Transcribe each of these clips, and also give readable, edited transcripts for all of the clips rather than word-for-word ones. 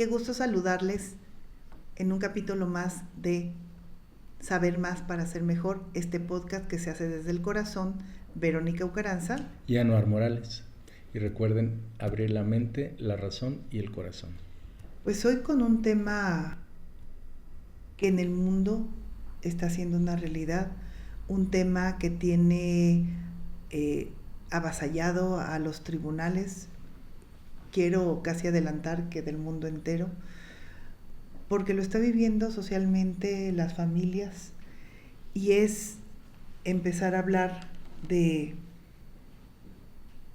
Qué gusto saludarles en un capítulo más de Saber Más para Ser Mejor, este podcast que se hace desde el corazón. Verónica Ucaranza y Anuar Morales. Y recuerden abrir la mente, la razón y el corazón. Pues hoy con un tema que en el mundo está siendo una realidad, un tema que tiene avasallado a los tribunales, quiero casi adelantar que del mundo entero, porque lo está viviendo socialmente las familias, y es empezar a hablar de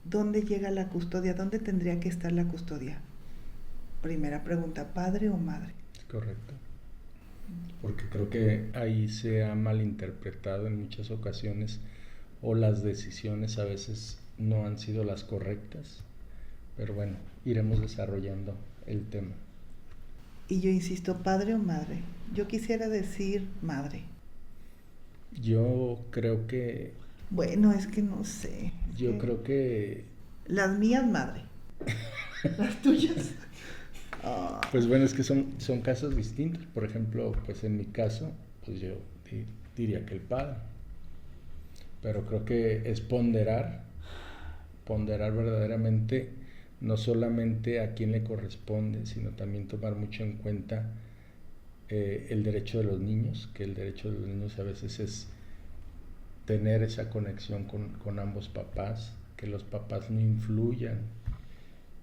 dónde llega la custodia, dónde tendría que estar la custodia. Primera pregunta, ¿padre o madre? Correcto. Porque creo que ahí se ha malinterpretado en muchas ocasiones, o las decisiones a veces no han sido las correctas, pero bueno, iremos desarrollando el tema. Y yo insisto, ¿padre o madre? Yo quisiera decir madre. Yo creo que... Bueno, es que no sé. Yo creo que... Las mías, madre. Las tuyas. Oh. Pues bueno, es que son casos distintos. Por ejemplo, pues en mi caso, pues yo diría que el padre. Pero creo que es ponderar verdaderamente, no solamente a quién le corresponde, sino también tomar mucho en cuenta el derecho de los niños, que el derecho de los niños a veces es tener esa conexión con ambos papás, que los papás no influyan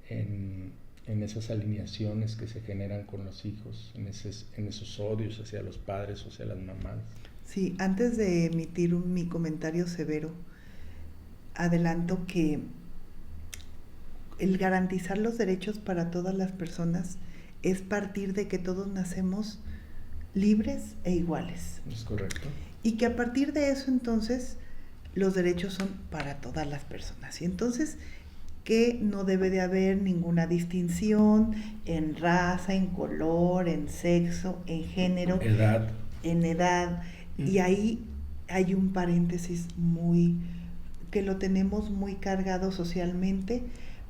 en esas alineaciones que se generan con los hijos, en esos odios hacia los padres o hacia las mamás. Sí, antes de emitir mi comentario severo, adelanto que el garantizar los derechos para todas las personas es partir de que todos nacemos libres e iguales. Es correcto. Y que a partir de eso entonces los derechos son para todas las personas. Y entonces que no debe de haber ninguna distinción en raza, en color, en sexo, en género, en edad. Y ahí hay un paréntesis que lo tenemos muy cargado socialmente,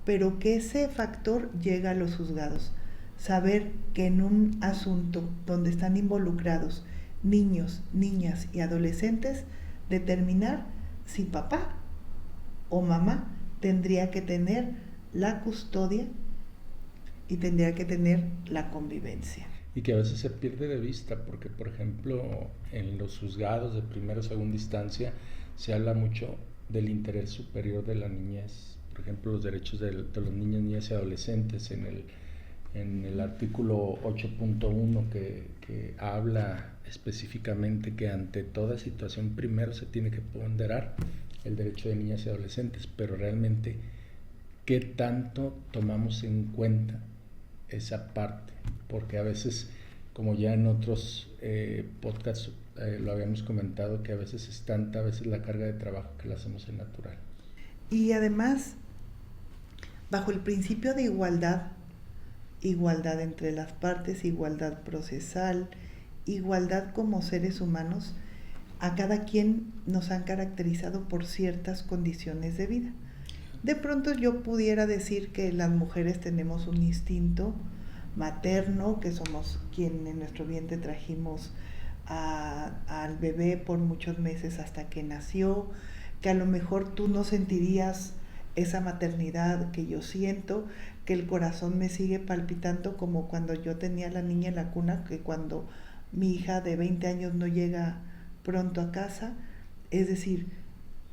pero que ese factor llega a los juzgados. Saber que en un asunto donde están involucrados niños, niñas y adolescentes, determinar si papá o mamá tendría que tener la custodia y tendría que tener la convivencia. Y que a veces se pierde de vista, porque por ejemplo en los juzgados de primera o segunda instancia se habla mucho del interés superior de la niñez, por ejemplo los derechos de los niños, niñas y adolescentes en el artículo 8.1 que habla específicamente que ante toda situación primero se tiene que ponderar el derecho de niñas y adolescentes, pero realmente ¿qué tanto tomamos en cuenta esa parte? Porque a veces, como ya en otros podcasts lo habíamos comentado, que a veces es tanta la carga de trabajo que la hacemos en natural. Y además, bajo el principio de igualdad entre las partes, igualdad procesal, igualdad como seres humanos, a cada quien nos han caracterizado por ciertas condiciones de vida. De pronto yo pudiera decir que las mujeres tenemos un instinto materno, que somos quien en nuestro vientre trajimos al bebé por muchos meses hasta que nació, que a lo mejor tú no sentirías esa maternidad que yo siento, que el corazón me sigue palpitando como cuando yo tenía a la niña en la cuna, que cuando mi hija de 20 años no llega pronto a casa, es decir,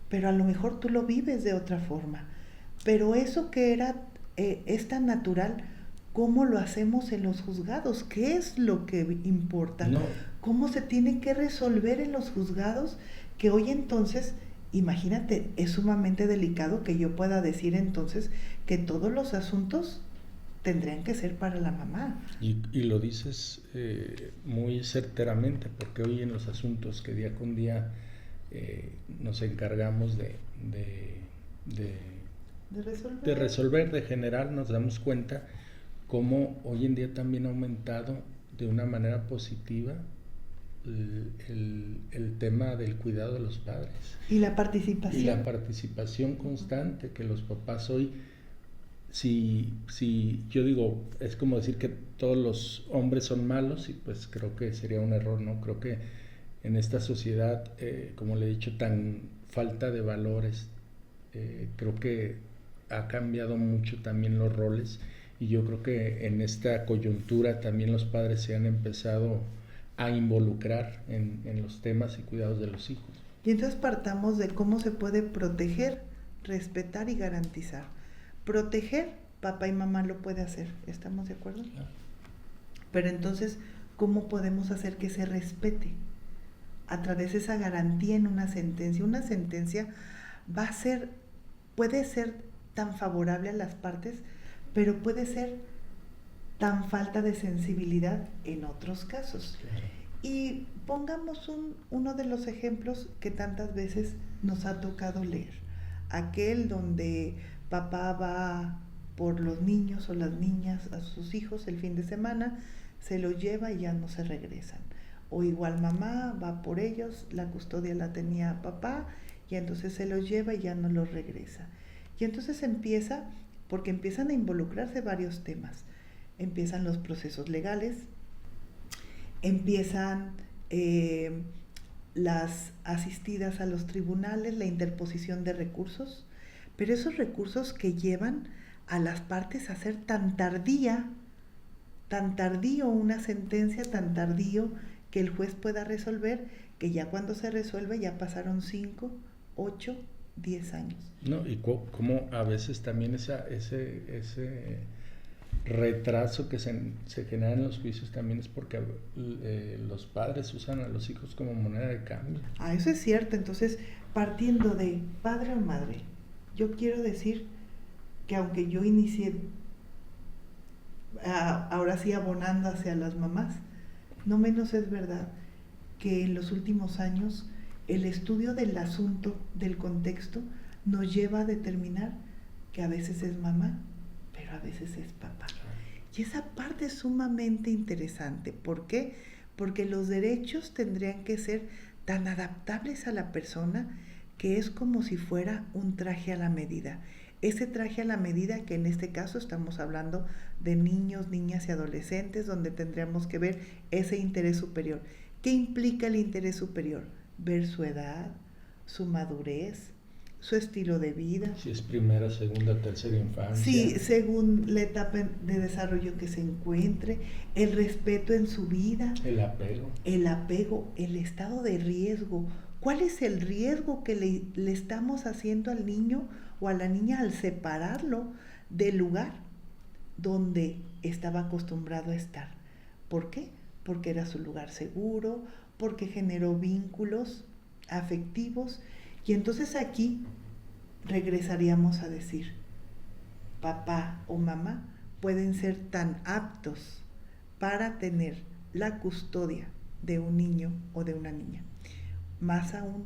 pero a lo mejor tú lo vives de otra forma, pero eso que es tan natural, ¿cómo lo hacemos en los juzgados? ¿Qué es lo que importa? No. ¿Cómo se tiene que resolver en los juzgados? Que hoy entonces, imagínate, es sumamente delicado que yo pueda decir entonces que todos los asuntos tendrían que ser para la mamá. Y lo dices muy certeramente, porque hoy en los asuntos que día con día nos encargamos de resolver, de generar, nos damos cuenta cómo hoy en día también ha aumentado de una manera positiva el tema del cuidado de los padres. Y la participación. Y la participación constante, que los papás hoy si yo digo, es como decir que todos los hombres son malos, y pues creo que sería un error, ¿no? Creo que en esta sociedad, como le he dicho, tan falta de valores, creo que ha cambiado mucho también los roles, y yo creo que en esta coyuntura también los padres se han empezado a involucrar en los temas y cuidados de los hijos. Y entonces partamos de cómo se puede proteger, respetar y garantizar. Proteger, papá y mamá lo puede hacer, ¿estamos de acuerdo? Claro. Pero entonces, ¿cómo podemos hacer que se respete? A través de esa garantía en una sentencia. Una sentencia va a ser, puede ser tan favorable a las partes, pero puede ser tan falta de sensibilidad en otros casos. Claro. Y pongamos uno de los ejemplos que tantas veces nos ha tocado leer. Aquel donde papá va por los niños o las niñas a sus hijos el fin de semana, se los lleva y ya no se regresan. O igual mamá va por ellos, la custodia la tenía papá y entonces se los lleva y ya no los regresa. Y entonces porque empiezan a involucrarse varios temas. Empiezan los procesos legales, empiezan las asistidas a los tribunales, la interposición de recursos, pero esos recursos que llevan a las partes a ser tan tardío una sentencia, tan tardío que el juez pueda resolver, que ya cuando se resuelve ya pasaron 5, 8, 10 años. No, y cómo a veces también ese retraso que se genera en los juicios también es porque los padres usan a los hijos como moneda de cambio. Eso es cierto. Entonces, partiendo de padre o madre, yo quiero decir que aunque yo inicié ahora sí abonando hacia las mamás, no menos es verdad que en los últimos años el estudio del asunto, del contexto, nos lleva a determinar que a veces es mamá, pero a veces es papá. Y esa parte es sumamente interesante. ¿Por qué? Porque los derechos tendrían que ser tan adaptables a la persona que es como si fuera un traje a la medida. Ese traje a la medida que en este caso estamos hablando de niños, niñas y adolescentes, donde tendríamos que ver ese interés superior. ¿Qué implica el interés superior? Ver su edad, su madurez, su estilo de vida. Si es primera, segunda, tercera infancia. Sí, según la etapa de desarrollo que se encuentre, el respeto en su vida. El apego. El apego, el estado de riesgo. ¿Cuál es el riesgo que le estamos haciendo al niño o a la niña al separarlo del lugar donde estaba acostumbrado a estar? ¿Por qué? Porque era su lugar seguro, porque generó vínculos afectivos. Y entonces aquí regresaríamos a decir, papá o mamá pueden ser tan aptos para tener la custodia de un niño o de una niña. Más aún,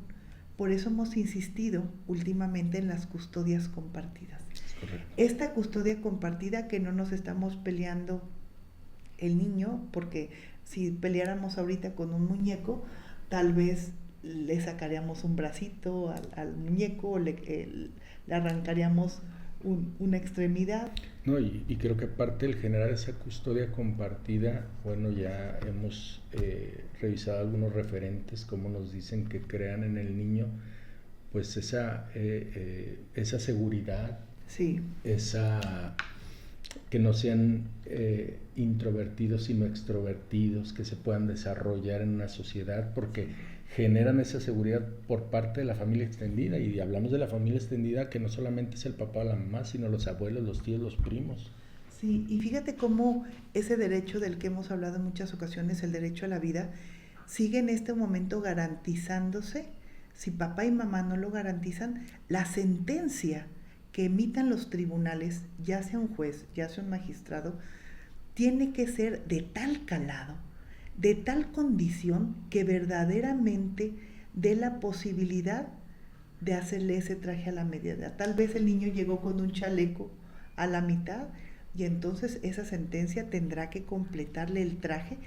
por eso hemos insistido últimamente en las custodias compartidas. Correcto. Esta custodia compartida, que no nos estamos peleando el niño, porque si peleáramos ahorita con un muñeco, tal vez le sacaríamos un bracito al muñeco o le arrancaríamos una extremidad. No, y creo que aparte del generar esa custodia compartida, bueno, ya hemos revisado algunos referentes, como nos dicen que crean en el niño pues esa seguridad, sí, que no sean introvertidos sino extrovertidos, que se puedan desarrollar en una sociedad, porque generan esa seguridad por parte de la familia extendida. Y hablamos de la familia extendida, que no solamente es el papá o la mamá, sino los abuelos, los tíos, los primos. Sí, y fíjate cómo ese derecho del que hemos hablado en muchas ocasiones, el derecho a la vida, sigue en este momento garantizándose. Si papá y mamá no lo garantizan, la sentencia que emitan los tribunales, ya sea un juez, ya sea un magistrado, tiene que ser de tal calado, de tal condición, que verdaderamente dé la posibilidad de hacerle ese traje a la medida. Tal vez el niño llegó con un chaleco a la mitad y entonces esa sentencia tendrá que completarle el traje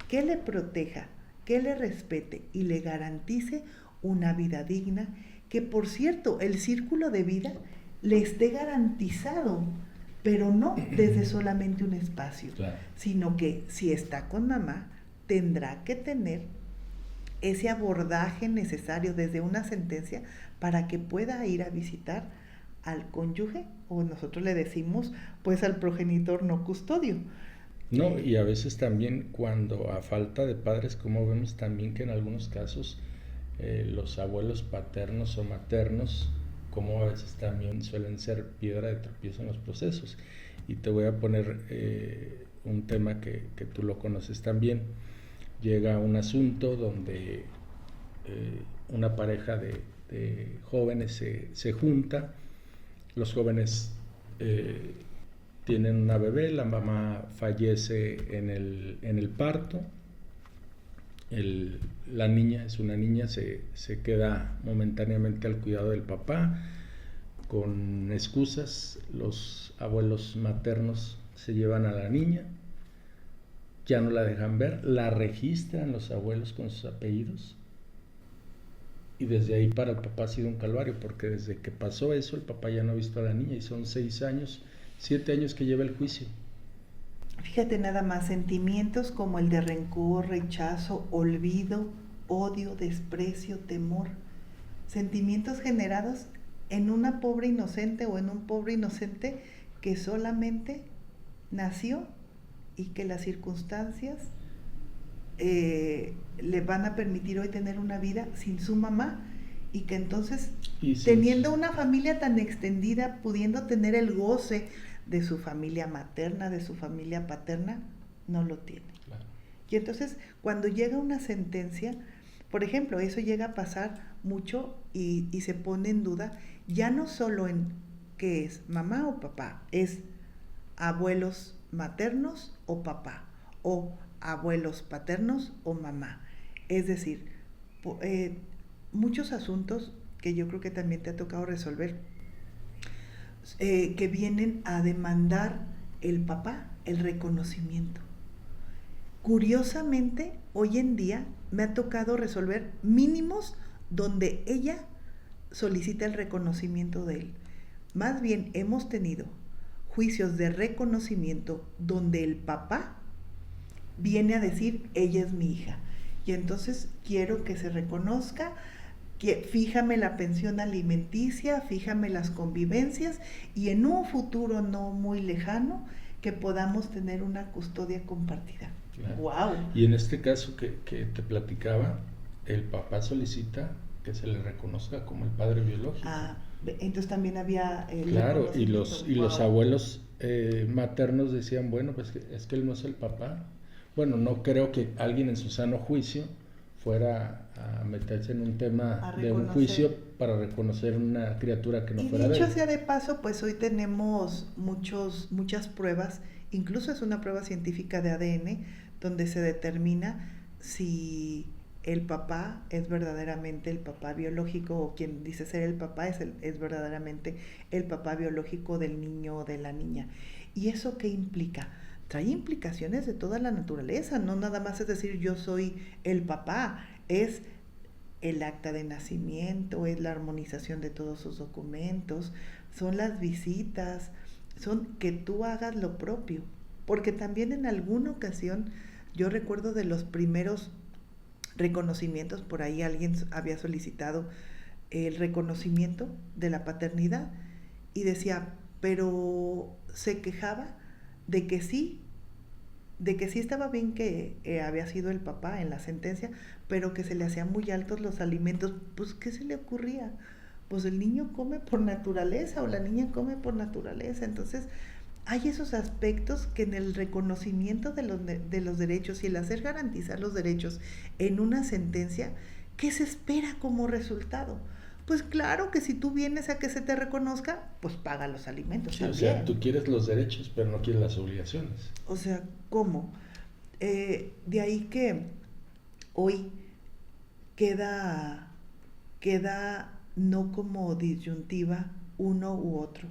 que le proteja, que le respete y le garantice una vida digna, que por cierto el círculo de vida le esté garantizado pero no desde solamente un espacio, Claro. sino que si está con mamá, tendrá que tener ese abordaje necesario desde una sentencia para que pueda ir a visitar al cónyuge, o nosotros le decimos pues al progenitor no custodio. No, y a veces también cuando a falta de padres, como vemos también que en algunos casos los abuelos paternos o maternos, como a veces también suelen ser piedra de tropiezo en los procesos. Y te voy a poner un tema que tú lo conoces también. Llega un asunto donde una pareja de jóvenes se junta, los jóvenes tienen una bebé, la mamá fallece en el parto, la niña, es una niña, se queda momentáneamente al cuidado del papá, con excusas, los abuelos maternos se llevan a la niña, ya no la dejan ver, la registran los abuelos con sus apellidos, y desde ahí para el papá ha sido un calvario, porque desde que pasó eso el papá ya no ha visto a la niña, y son 6 años, 7 años que lleva el juicio. Fíjate nada más, sentimientos como el de rencor, rechazo, olvido, odio, desprecio, temor, sentimientos generados en una pobre inocente o en un pobre inocente que solamente nació y que las circunstancias le van a permitir hoy tener una vida sin su mamá, y que entonces, teniendo una familia tan extendida, pudiendo tener el goce de su familia materna, de su familia paterna, no lo tiene. Claro. Y entonces, cuando llega una sentencia, por ejemplo, eso llega a pasar mucho y se pone en duda, ya no solo en qué es mamá o papá, es abuelos maternos o papá, o abuelos paternos o mamá. Es decir, muchos asuntos que yo creo que también te ha tocado resolver, que vienen a demandar el papá el reconocimiento. Curiosamente, hoy en día me ha tocado resolver mínimos donde ella solicita el reconocimiento de él. Más bien hemos tenido juicios de reconocimiento donde el papá viene a decir, ella es mi hija, y entonces quiero que se reconozca, que fíjame la pensión alimenticia, fíjame las convivencias, y en un futuro no muy lejano que podamos tener una custodia compartida. Claro. ¡Wow! Y en este caso que te platicaba, el papá solicita que se le reconozca como el padre biológico. Entonces también había claro, y los abuelos maternos decían, bueno, pues es que él no es el papá. Bueno, no creo que alguien en su sano juicio fuera a meterse en un tema de un juicio para reconocer una criatura que no fuera de él. Y dicho sea de paso, pues hoy tenemos muchas pruebas, incluso es una prueba científica de ADN, donde se determina si el papá es verdaderamente el papá biológico, o quien dice ser el papá es verdaderamente el papá biológico del niño o de la niña. ¿Y eso qué implica? Trae implicaciones de toda la naturaleza, no nada más es decir yo soy el papá, es el acta de nacimiento, es la armonización de todos sus documentos, son las visitas, son que tú hagas lo propio, porque también en alguna ocasión yo recuerdo de los primeros reconocimientos, por ahí alguien había solicitado el reconocimiento de la paternidad y decía, pero se quejaba de que sí estaba bien que había sido el papá en la sentencia, pero que se le hacían muy altos los alimentos. Pues, ¿qué se le ocurría? Pues el niño come por naturaleza o la niña come por naturaleza. Entonces, hay esos aspectos que en el reconocimiento de los derechos y el hacer garantizar los derechos en una sentencia, ¿qué se espera como resultado? Pues claro que si tú vienes a que se te reconozca, pues paga los alimentos. Sí, también. O sea, tú quieres los derechos, pero no quieres las obligaciones. O sea, ¿cómo? De ahí que hoy queda no como disyuntiva uno u otro.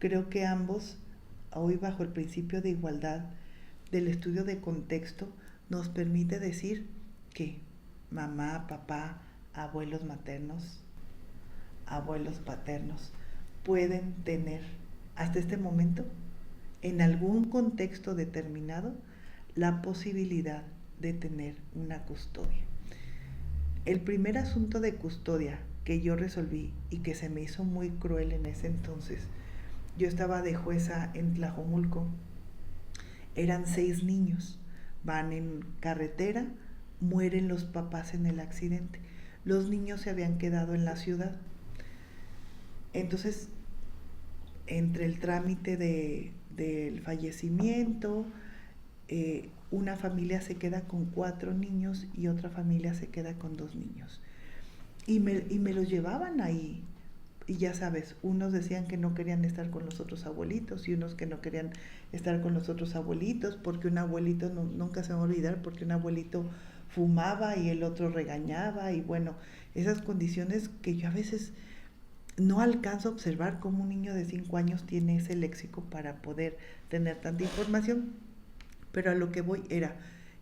Creo que ambos, hoy bajo el principio de igualdad del estudio de contexto, nos permite decir que mamá, papá, abuelos maternos, abuelos paternos pueden tener hasta este momento en algún contexto determinado, la posibilidad de tener una custodia. El primer asunto de custodia que yo resolví y que se me hizo muy cruel en ese entonces, yo estaba de jueza en Tlajomulco, eran 6 niños, van en carretera, mueren los papás en el accidente, los niños se habían quedado en la ciudad. Entonces, entre el trámite del fallecimiento, una familia se queda con 4 niños y otra familia se queda con 2 niños. Y me los llevaban ahí. Y ya sabes, unos decían que no querían estar con los otros abuelitos y unos que no querían estar con los otros abuelitos porque un abuelito, nunca se me va a olvidar, porque un abuelito fumaba y el otro regañaba y bueno, esas condiciones que yo a veces no alcanzo a observar cómo un niño de 5 años tiene ese léxico para poder tener tanta información, pero a lo que voy era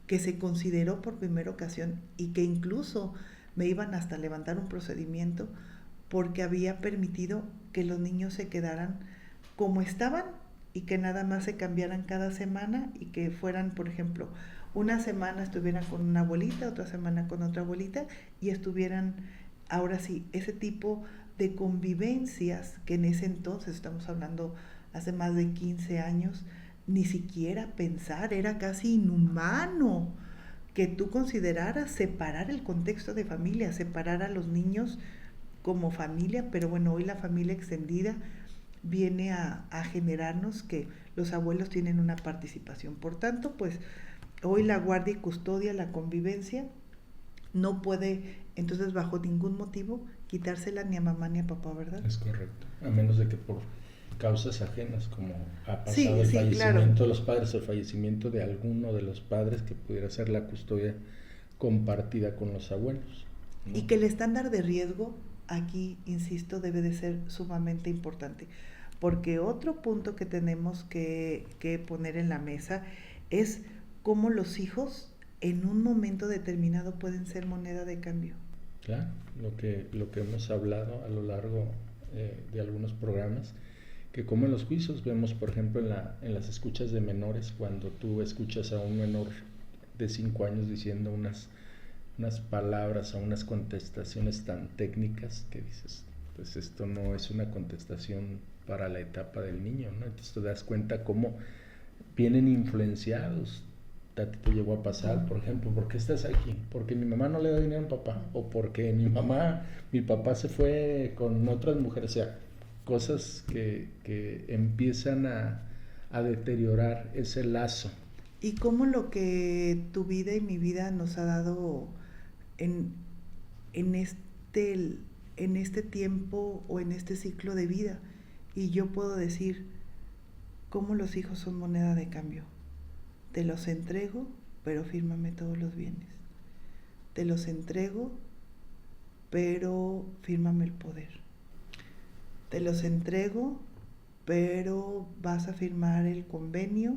que se consideró por primera ocasión y que incluso me iban hasta levantar un procedimiento porque había permitido que los niños se quedaran como estaban y que nada más se cambiaran cada semana y que fueran, por ejemplo, una semana estuvieran con una abuelita, otra semana con otra abuelita y estuvieran, ahora sí, ese tipo de convivencias que en ese entonces, estamos hablando hace más de 15 años, ni siquiera pensar, era casi inhumano que tú consideraras separar el contexto de familia, separar a los niños como familia, pero bueno, hoy la familia extendida viene a generarnos que los abuelos tienen una participación. Por tanto, pues hoy la guardia y custodia, la convivencia, no puede entonces bajo ningún motivo quitársela ni a mamá ni a papá, ¿verdad? Es correcto, a menos de que por causas ajenas, como ha pasado Sí, el sí, fallecimiento claro. de los padres o el fallecimiento de alguno de los padres, que pudiera ser la custodia compartida con los abuelos, ¿no? Y que el estándar de riesgo aquí, insisto, debe de ser sumamente importante. Porque otro punto que tenemos que poner en la mesa es cómo los hijos en un momento determinado pueden ser moneda de cambio. Claro, lo que hemos hablado a lo largo de algunos programas, que como en los juicios vemos, por ejemplo, en las escuchas de menores, cuando tú escuchas a un menor de 5 años diciendo unas palabras o unas contestaciones tan técnicas que dices, pues esto no es una contestación para la etapa del niño, ¿no? Entonces te das cuenta cómo vienen influenciados. A ti te llegó a pasar, por ejemplo, ¿por qué estás aquí? Porque mi mamá no le da dinero a mi papá, o porque mi papá se fue con otras mujeres, o sea, cosas que empiezan a deteriorar ese lazo. Y cómo lo que tu vida y mi vida nos ha dado en, en, este, en este tiempo o en este ciclo de vida. Y yo puedo decir cómo los hijos son moneda de cambio. Te los entrego, pero fírmame todos los bienes. Te los entrego, pero fírmame el poder. Te los entrego, pero vas a firmar el convenio,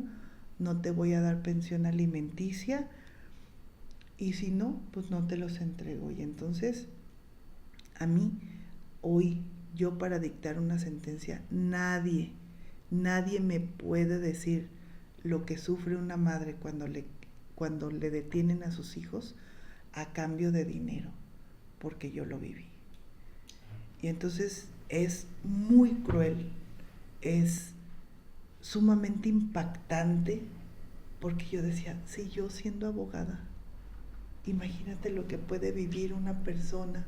no te voy a dar pensión alimenticia y si no, pues no te los entrego. Y entonces, a mí, hoy, yo para dictar una sentencia, nadie me puede decir lo que sufre una madre cuando le detienen a sus hijos a cambio de dinero, porque yo lo viví. Y entonces es muy cruel, es sumamente impactante, porque yo decía, si yo siendo abogada, imagínate lo que puede vivir una persona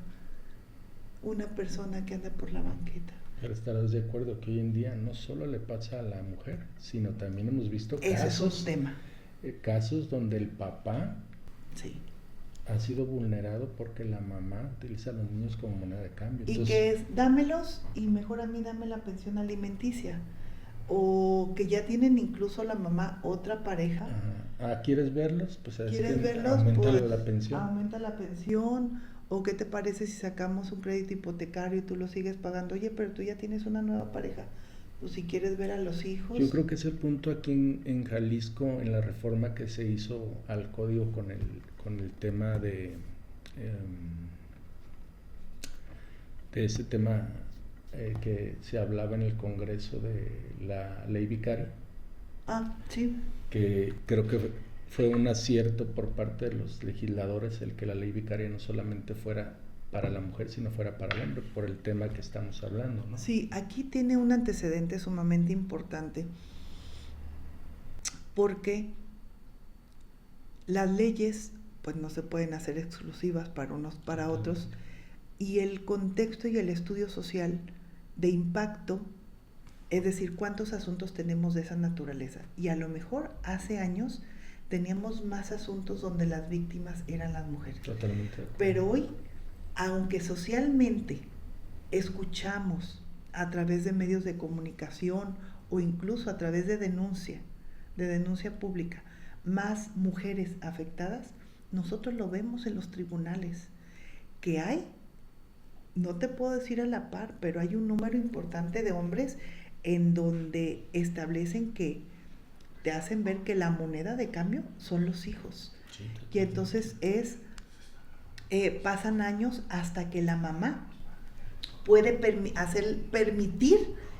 que anda por la banqueta. Pero estarás de acuerdo que hoy en día no solo le pasa a la mujer, sino también hemos visto Ese es un tema. Casos donde el papá Sí. ha sido vulnerado porque la mamá utiliza a los niños como moneda de cambio. Y Entonces, que es, dámelos y mejor a mí dame la pensión alimenticia. O que ya tienen incluso la mamá otra pareja. ¿quieres verlos? Pues así ¿Quieres que verlos? aumentale Pues la pensión. aumenta la pensión. ¿O qué te parece si sacamos un crédito hipotecario y tú lo sigues pagando? Oye, pero tú ya tienes una nueva pareja. Pues si quieres ver a los hijos. Yo creo que ese punto aquí en Jalisco, en la reforma que se hizo al código con el tema de ese tema que se hablaba en el Congreso de la ley vicaria, Sí. Que creo que fue un acierto por parte de los legisladores el que la ley vicaria no solamente fuera para la mujer, sino fuera para el hombre, por el tema que estamos hablando, ¿no? Sí, aquí tiene un antecedente sumamente importante, porque las leyes pues no se pueden hacer exclusivas para unos para otros, y el contexto y el estudio social de impacto, es decir, cuántos asuntos tenemos de esa naturaleza. Y a lo mejor hace años teníamos más asuntos donde las víctimas eran las mujeres. Totalmente. Pero hoy, aunque socialmente escuchamos a través de medios de comunicación o incluso a través de denuncia pública, más mujeres afectadas, nosotros lo vemos en los tribunales, que hay, no te puedo decir a la par, pero hay un número importante de hombres en donde establecen que te hacen ver que la moneda de cambio son los hijos. Sí, y entonces pasan años hasta que la mamá puede permitir,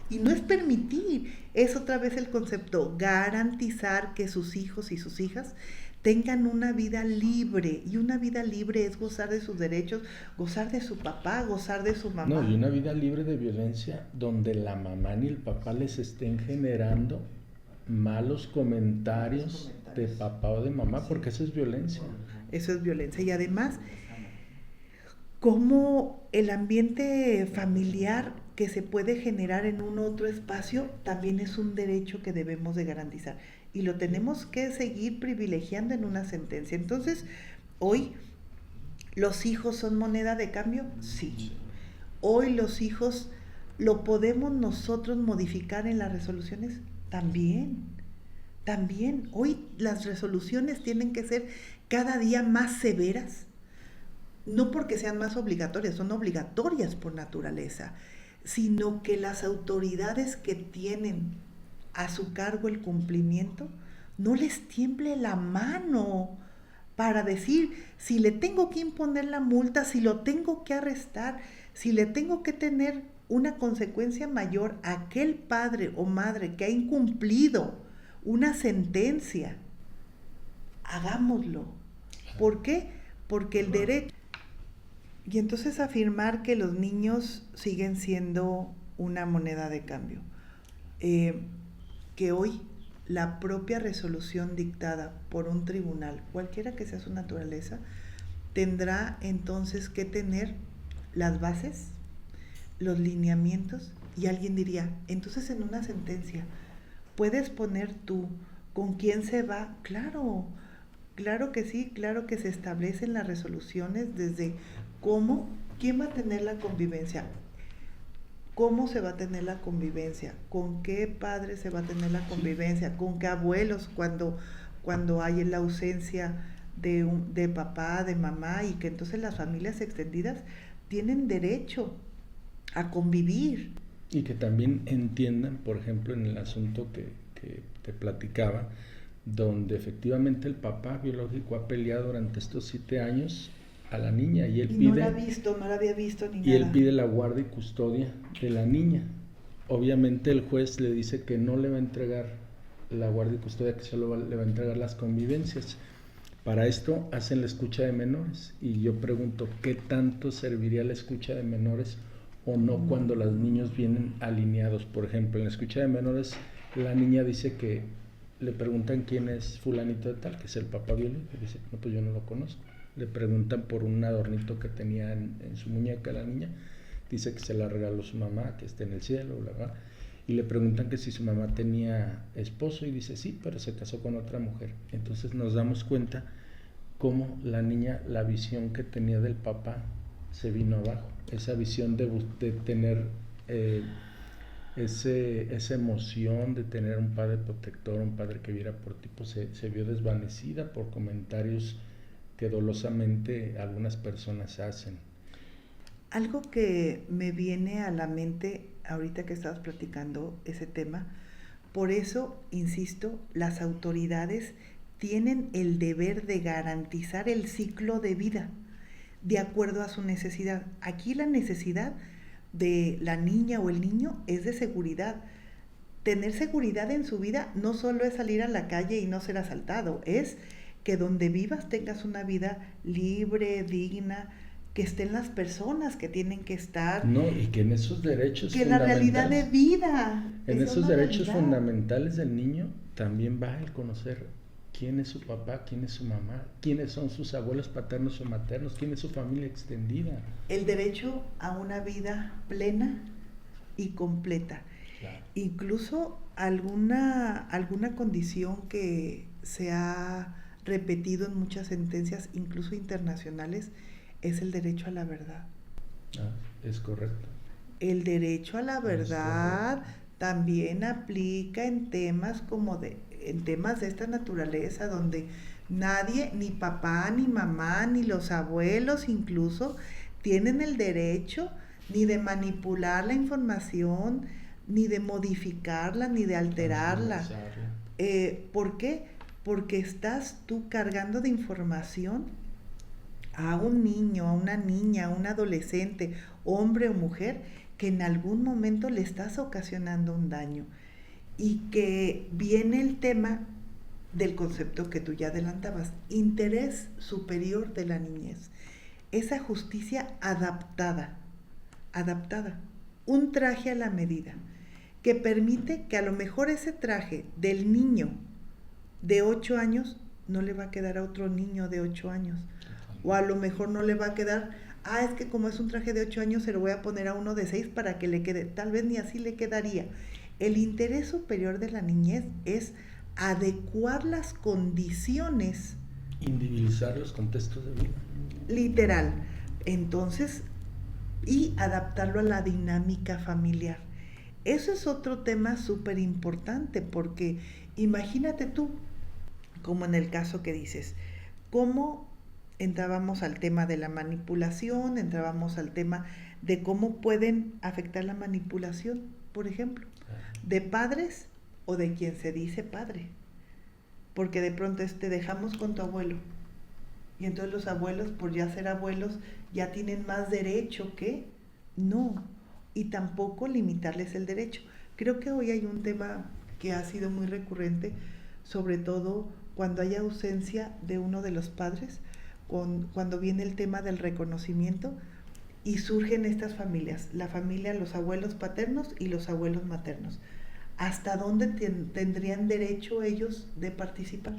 y no es permitir, es otra vez el concepto, garantizar que sus hijos y sus hijas tengan una vida libre, y una vida libre es gozar de sus derechos, gozar de su papá, gozar de su mamá. No, y una vida libre de violencia donde la mamá ni el papá les estén generando malos comentarios de papá o de mamá, porque eso es violencia. Eso es violencia, y además, como el ambiente familiar que se puede generar en un otro espacio también es un derecho que debemos de garantizar, y lo tenemos que seguir privilegiando en una sentencia. Entonces, hoy, ¿los hijos son moneda de cambio? Sí. Hoy los hijos lo podemos nosotros modificar en las resoluciones también. También, hoy las resoluciones tienen que ser cada día más severas, no porque sean más obligatorias, son obligatorias por naturaleza, sino que las autoridades que tienen a su cargo el cumplimiento, no les tiemble la mano para decir si le tengo que imponer la multa, si lo tengo que arrestar, si le tengo que tener una consecuencia mayor a aquel padre o madre que ha incumplido una sentencia. Hagámoslo. ¿Por qué? Porque el derecho... Y entonces afirmar que los niños siguen siendo una moneda de cambio. Que hoy la propia resolución dictada por un tribunal, cualquiera que sea su naturaleza, tendrá entonces que tener las bases, los lineamientos, y alguien diría, entonces en una sentencia, ¿puedes poner tú con quién se va? Claro, claro que sí, claro que se establecen las resoluciones desde cómo, quién va a tener la convivencia, cómo se va a tener la convivencia, con qué padres se va a tener la convivencia, con qué abuelos cuando hay la ausencia de papá, de mamá, y que entonces las familias extendidas tienen derecho a convivir. Y que también entiendan, por ejemplo, en el asunto que te platicaba, donde efectivamente el papá biológico ha peleado durante estos 7 años a la niña y él pide, no la había visto ni y nada. Él pide la guardia y custodia de la niña. Obviamente el juez le dice que no le va a entregar la guardia y custodia, que solo le va a entregar las convivencias. Para esto hacen la escucha de menores, y yo pregunto, ¿qué tanto serviría la escucha de menores o no cuando los niños vienen alineados? Por ejemplo, en la escucha de menores la niña dice que le preguntan quién es fulanito de tal, que es el papá biológico, y dice, no, pues yo no lo conozco. Le preguntan por un adornito que tenía en su muñeca la niña, dice que se la regaló su mamá, que está en el cielo, bla, bla. Y le preguntan que si su mamá tenía esposo, y dice sí, pero se casó con otra mujer. Entonces nos damos cuenta cómo la niña, la visión que tenía del papá se vino abajo, esa visión de tener esa emoción de tener un padre protector, un padre que viera por ti, pues se vio desvanecida por comentarios que dolosamente algunas personas hacen. Algo que me viene a la mente ahorita que estabas platicando ese tema, por eso, insisto, las autoridades tienen el deber de garantizar el ciclo de vida de acuerdo a su necesidad. Aquí la necesidad de la niña o el niño es de seguridad. tener seguridad en su vida no solo es salir a la calle y no ser asaltado, es que donde vivas tengas una vida libre, digna, que estén las personas que tienen que estar. No, y que en esos derechos que la realidad de fundamentales, vida en es esos una derechos realidad. fundamentales del niño también va el conocer quién es su papá, quién es su mamá, quiénes son sus abuelos paternos o maternos, quién es su familia extendida. El derecho a una vida plena y completa. Claro. Incluso alguna condición que se ha repetido en muchas sentencias, incluso internacionales, es el derecho a la verdad. Es correcto. El derecho a la verdad también aplica en temas en temas de esta naturaleza, donde nadie, ni papá, ni mamá, ni los abuelos incluso, tienen el derecho ni de manipular la información, ni de modificarla, ni de alterarla. ¿Por qué? Porque estás tú cargando de información a un niño, a una niña, a un adolescente, hombre o mujer, que en algún momento le estás ocasionando un daño. Y que viene el tema del concepto que tú ya adelantabas, interés superior de la niñez. Esa justicia adaptada, un traje a la medida, que permite que a lo mejor ese traje del niño de 8 años no le va a quedar a otro niño de 8 años. O a lo mejor no le va a quedar, es que como es un traje de 8 años se lo voy a poner a uno de 6 para que le quede. Tal vez ni así le quedaría. El interés superior de la niñez es adecuar las condiciones. Individualizar los contextos de vida. Literal. Entonces, y adaptarlo a la dinámica familiar. Eso es otro tema súper importante, porque imagínate tú, como en el caso que dices, cómo entrábamos al tema de la manipulación, entrábamos al tema de cómo pueden afectar la manipulación, por ejemplo, de padres o de quien se dice padre. Porque de pronto dejamos con tu abuelo. Y entonces los abuelos, por ya ser abuelos, ya tienen más derecho que no. Y tampoco limitarles el derecho. Creo que hoy hay un tema que ha sido muy recurrente, sobre todo cuando hay ausencia de uno de los padres, cuando viene el tema del reconocimiento y surgen estas familias, la familia, los abuelos paternos y los abuelos maternos. ¿Hasta dónde tendrían derecho ellos de participar?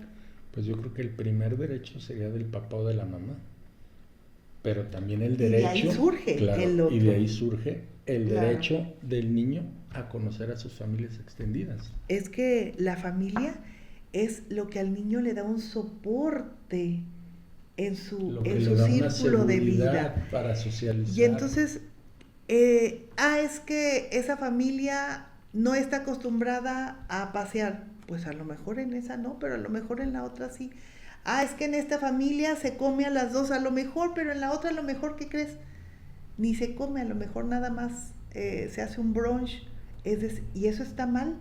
Pues yo creo que el primer derecho sería del papá o de la mamá, pero también el derecho... Y de ahí surge el otro. Y de ahí surge el derecho del niño a conocer a sus familias extendidas. Es que la familia es lo que al niño le da un soporte en su círculo de vida para socializar. Y entonces es que esa familia no está acostumbrada a pasear. Pues a lo mejor en esa no, pero a lo mejor en la otra sí. Es que en esta familia se come a las 2 a lo mejor, pero en la otra a lo mejor, ¿qué crees? Ni se come, a lo mejor nada más se hace un brunch. Y eso está mal.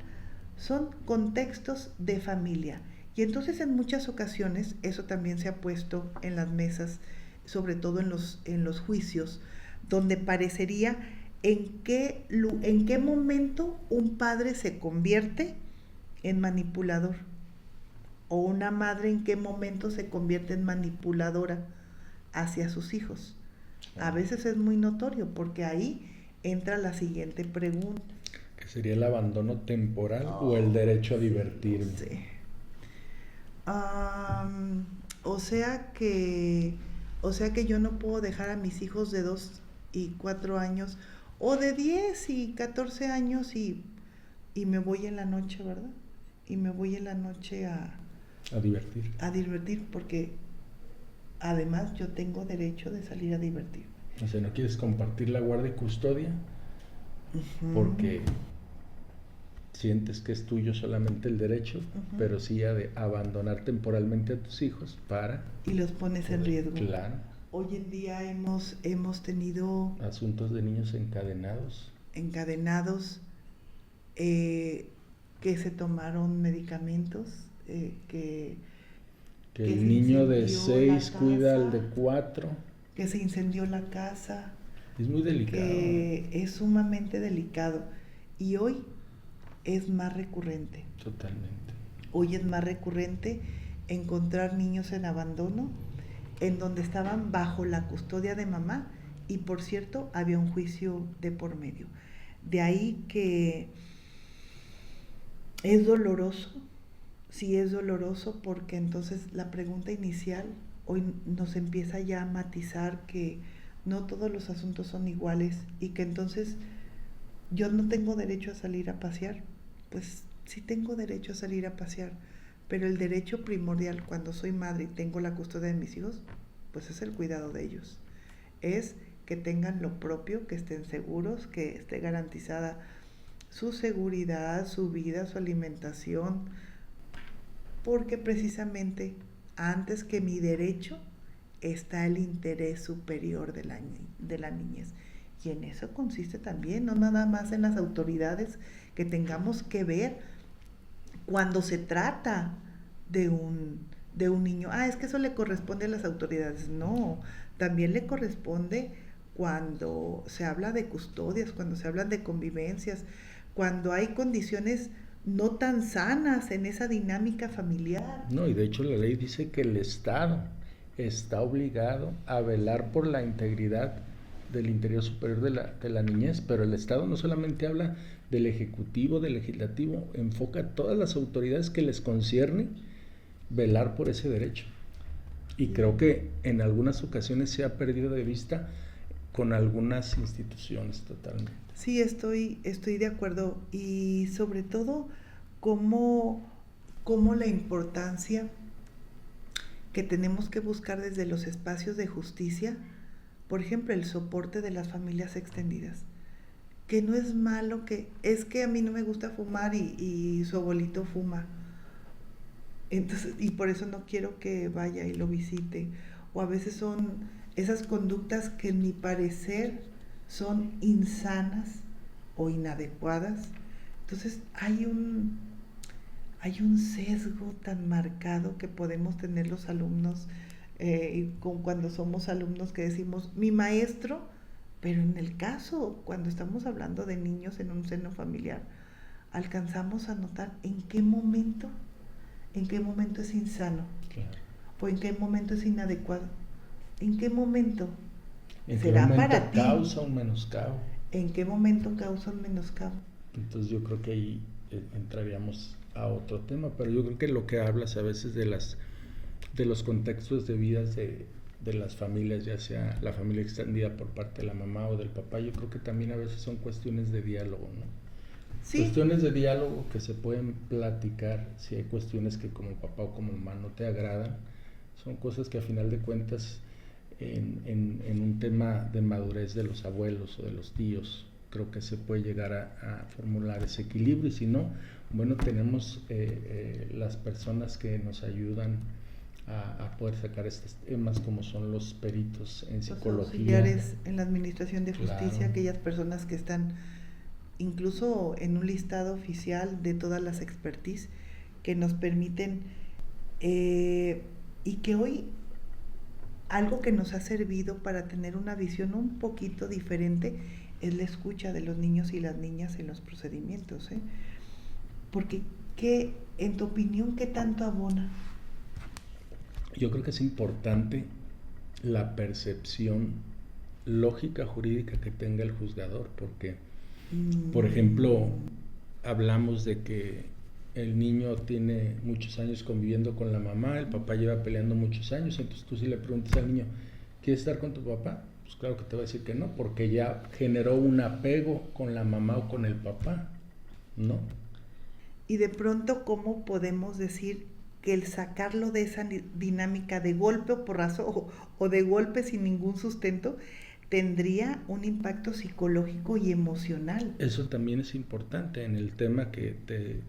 Son contextos de familia. Y entonces en muchas ocasiones eso también se ha puesto en las mesas, sobre todo en los juicios, donde parecería en qué momento un padre se convierte en manipulador, o una madre en qué momento se convierte en manipuladora hacia sus hijos. A veces es muy notorio, porque ahí entra la siguiente pregunta. ¿Que sería el abandono temporal o el derecho a divertirme? Sí. O sea que yo no puedo dejar a mis hijos de 2 y 4 años, o de 10 y 14 años, y me voy en la noche, ¿verdad? Y me voy en la noche a divertir. A divertir, porque además yo tengo derecho de salir a divertirme. O sea, ¿no quieres compartir la guardia y custodia? Porque sientes que es tuyo solamente el derecho, pero sí de abandonar temporalmente a tus hijos para... Y los pones en riesgo. Claro. Hoy en día hemos tenido... asuntos de niños encadenados. Que se tomaron medicamentos, que el niño de 6 cuida al de 4. Que se incendió la casa. Es muy delicado. Que es sumamente delicado. Y hoy es más recurrente. Totalmente. Hoy es más recurrente encontrar niños en abandono, en donde estaban bajo la custodia de mamá y, por cierto, había un juicio de por medio. De ahí que es doloroso, sí es doloroso, porque entonces la pregunta inicial hoy nos empieza ya a matizar que no todos los asuntos son iguales y que entonces yo no tengo derecho a salir a pasear. Pues sí tengo derecho a salir a pasear, pero el derecho primordial cuando soy madre y tengo la custodia de mis hijos, pues es el cuidado de ellos. Es que tengan lo propio, que estén seguros, que esté garantizada su seguridad, su vida, su alimentación, porque precisamente antes que mi derecho está el interés superior de la niñez. Y en eso consiste también, no nada más en las autoridades que tengamos que ver cuando se trata de un niño. Es que eso le corresponde a las autoridades. No, también le corresponde cuando se habla de custodias, cuando se hablan de convivencias, cuando hay condiciones no tan sanas en esa dinámica familiar. No, y de hecho la ley dice que el Estado está obligado a velar por la integridad del interior superior de la niñez, pero el Estado no solamente habla del Ejecutivo, del Legislativo, enfoca a todas las autoridades que les concierne velar por ese derecho. Y creo que en algunas ocasiones se ha perdido de vista con algunas instituciones totalmente. Sí, estoy de acuerdo, y sobre todo cómo la importancia que tenemos que buscar desde los espacios de justicia, por ejemplo, el soporte de las familias extendidas. Que no es malo, que es que a mí no me gusta fumar y su abuelito fuma. Entonces, y por eso no quiero que vaya y lo visite. O a veces son esas conductas que en mi parecer son insanas o inadecuadas. Entonces hay un sesgo tan marcado que podemos tener los alumnos, cuando somos alumnos, que decimos mi maestro, pero en el caso, cuando estamos hablando de niños en un seno familiar, alcanzamos a notar en qué momento es insano, Claro. o en qué momento es inadecuado, en qué momento ¿En qué será momento para ti, causa un menoscabo? en qué momento causa un menoscabo. Entonces yo creo que ahí entraríamos a otro tema, pero yo creo que lo que hablas a veces de los contextos de vidas de las familias, ya sea la familia extendida por parte de la mamá o del papá, yo creo que también a veces son cuestiones de diálogo, ¿no? Sí. Cuestiones de diálogo que se pueden platicar. Si hay cuestiones que como papá o como mamá no te agradan, son cosas que a final de cuentas en un tema de madurez de los abuelos o de los tíos, creo que se puede llegar a formular ese equilibrio. Y si no, bueno, tenemos las personas que nos ayudan a poder sacar estos temas, como son los peritos en psicología. Los auxiliares en la administración de justicia, Claro. Aquellas personas que están incluso en un listado oficial de todas las expertise que nos permiten, y que hoy algo que nos ha servido para tener una visión un poquito diferente es la escucha de los niños y las niñas en los procedimientos, porque en tu opinión, ¿qué tanto abona? Yo creo que es importante la percepción lógica jurídica que tenga el juzgador, porque, por ejemplo, hablamos de que el niño tiene muchos años conviviendo con la mamá, el papá lleva peleando muchos años, entonces tú si le preguntas al niño, ¿quieres estar con tu papá? Pues claro que te va a decir que no, porque ya generó un apego con la mamá o con el papá, ¿no? Y de pronto, ¿cómo podemos decir que el sacarlo de esa dinámica de golpe o porrazo o de golpe sin ningún sustento tendría un impacto psicológico y emocional? Eso también es importante en el tema que te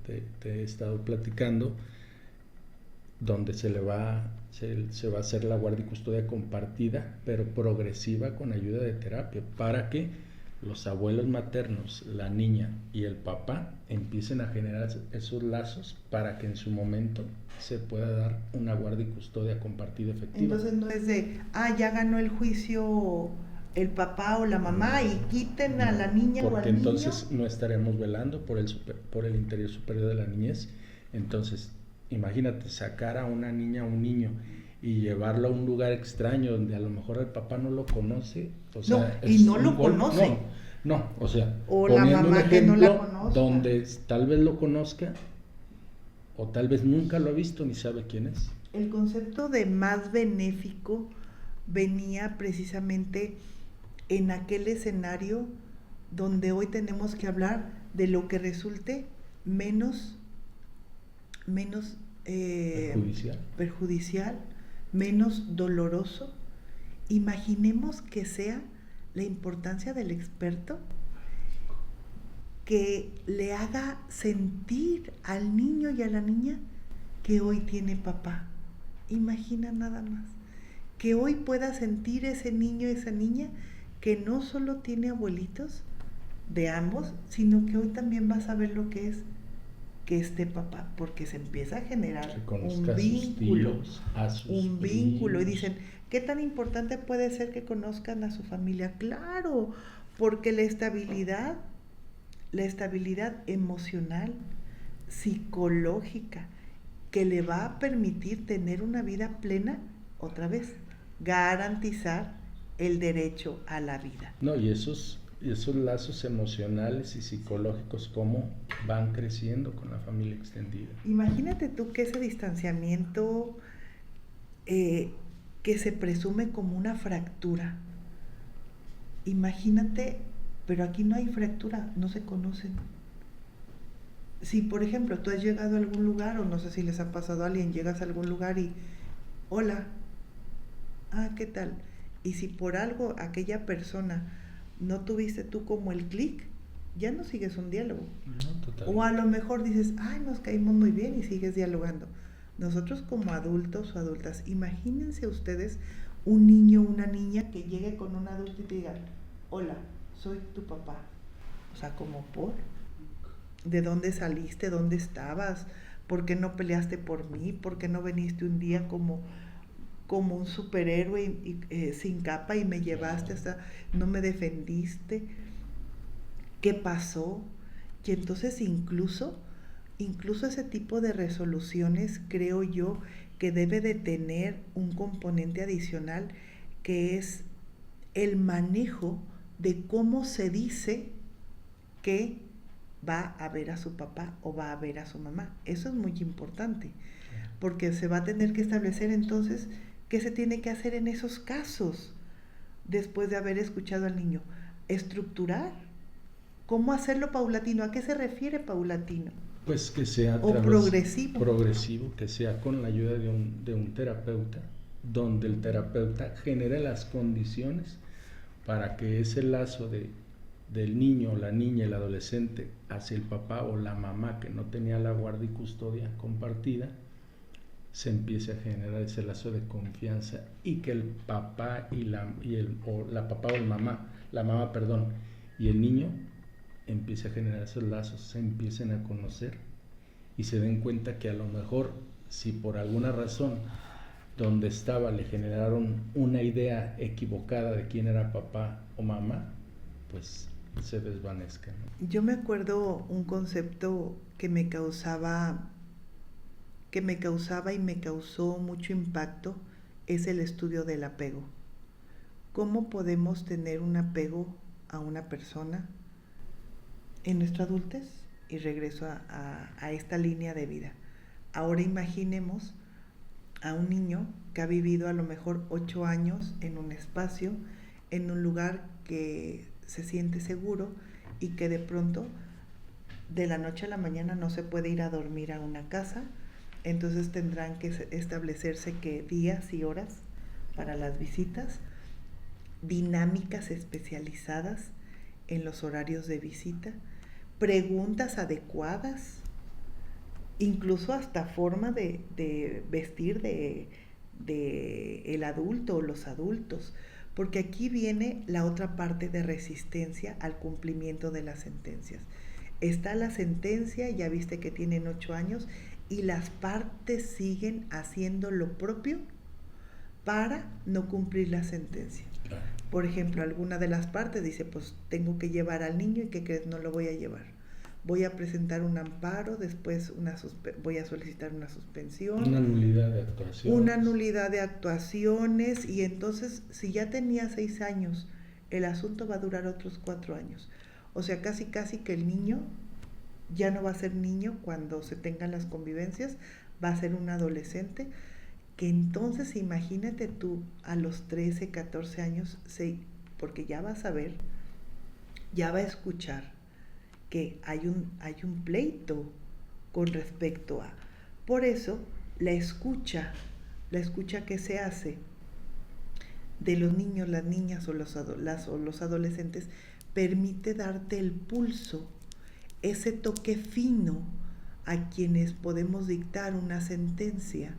he estado platicando, donde se va a hacer la guardia y custodia compartida, pero progresiva, con ayuda de terapia, para que los abuelos maternos, la niña y el papá empiecen a generar esos lazos para que en su momento se pueda dar una guardia y custodia compartida efectiva. Entonces no es de, ya ganó el juicio el papá o la mamá y quiten a la niña o al porque niño. entonces no estaremos velando por el interior superior de la niñez. Entonces, imagínate sacar a una niña o un niño y llevarlo a un lugar extraño donde a lo mejor el papá no lo conoce, o sea, no, y no lo conoce. No, o sea, o la poniendo mamá un que no la ejemplo conozca. donde tal vez lo conozca o tal vez nunca lo ha visto ni sabe quién es. El concepto de más benéfico venía precisamente en aquel escenario donde hoy tenemos que hablar de lo que resulte menos perjudicial, menos doloroso. Imaginemos que sea la importancia del experto que le haga sentir al niño y a la niña que hoy tiene papá. Imagina nada más. Que hoy pueda sentir ese niño, esa niña, que no solo tiene abuelitos de ambos, sino que hoy también va a saber lo que es que esté papá, porque se empieza a generar un vínculo, un vínculo, y dicen, ¿qué tan importante puede ser que conozcan a su familia? Claro, porque la estabilidad emocional, psicológica, que le va a permitir tener una vida plena, otra vez, garantizar el derecho a la vida. No, y esos lazos emocionales y psicológicos, cómo van creciendo con la familia extendida. Imagínate tú que ese distanciamiento que se presume como una fractura, imagínate, pero aquí no hay fractura, no se conocen. Si por ejemplo tú has llegado a algún lugar, o no sé si les ha pasado a alguien, llegas a algún lugar y hola, ¿qué tal? Y si por algo aquella persona no tuviste tú como el clic, ya no sigues un diálogo. No, o a lo mejor dices, nos caímos muy bien, y sigues dialogando. Nosotros como adultos o adultas, imagínense ustedes un niño o una niña que llegue con un adulto y te diga, hola, soy tu papá. O sea, como por, ¿de dónde saliste? ¿Dónde estabas? ¿Por qué no peleaste por mí? ¿Por qué no viniste un día como un superhéroe sin capa y me llevaste hasta, no me defendiste? ¿Qué pasó? Y entonces incluso ese tipo de resoluciones, creo yo, que debe de tener un componente adicional, que es el manejo de cómo se dice que va a ver a su papá o va a ver a su mamá. Eso es muy importante, porque se va a tener que establecer entonces qué se tiene que hacer en esos casos, después de haber escuchado al niño. Estructurar. ¿Cómo hacerlo paulatino? ¿A qué se refiere paulatino? Pues que sea progresivo, que sea con la ayuda de un terapeuta, donde el terapeuta genere las condiciones para que ese lazo del niño, la niña, el adolescente hacia el papá o la mamá que no tenía la guardia y custodia compartida, se empiece a generar ese lazo de confianza, y que el papá la mamá y el niño empiece a generar esos lazos, se empiecen a conocer y se den cuenta que a lo mejor, si por alguna razón donde estaba le generaron una idea equivocada de quién era papá o mamá, pues se desvanezca, ¿no? Yo me acuerdo un concepto que me causaba y me causó mucho impacto, es el estudio del apego. ¿Cómo podemos tener un apego a una persona en nuestra adultez? Y regreso a esta línea de vida. Ahora imaginemos a un niño que ha vivido a lo mejor 8 años en un espacio, en un lugar que se siente seguro, y que de pronto, de la noche a la mañana, no se puede ir a dormir a una casa. Entonces tendrán que establecerse días y horas para las visitas, dinámicas especializadas en los horarios de visita, preguntas adecuadas, incluso hasta forma de vestir de el adulto o los adultos, porque aquí viene la otra parte de resistencia al cumplimiento de las sentencias. Está la sentencia, ya viste que tienen 8 años, y las partes siguen haciendo lo propio para no cumplir la sentencia. Claro. Por ejemplo, alguna de las partes dice, pues tengo que llevar al niño y ¿qué crees? No lo voy a llevar. Voy a presentar un amparo, después voy a solicitar una suspensión. Una nulidad de actuaciones. Una nulidad de actuaciones, y entonces si ya tenía 6 años, el asunto va a durar otros 4 años. O sea, casi que el niño ya no va a ser niño cuando se tengan las convivencias, va a ser un adolescente, que entonces imagínate tú a los 13, 14 años, porque ya va a saber, ya va a escuchar que hay un pleito con respecto a... Por eso, la escucha que se hace de los niños, las niñas o los adolescentes permite darte el pulso, ese toque fino a quienes podemos dictar una sentencia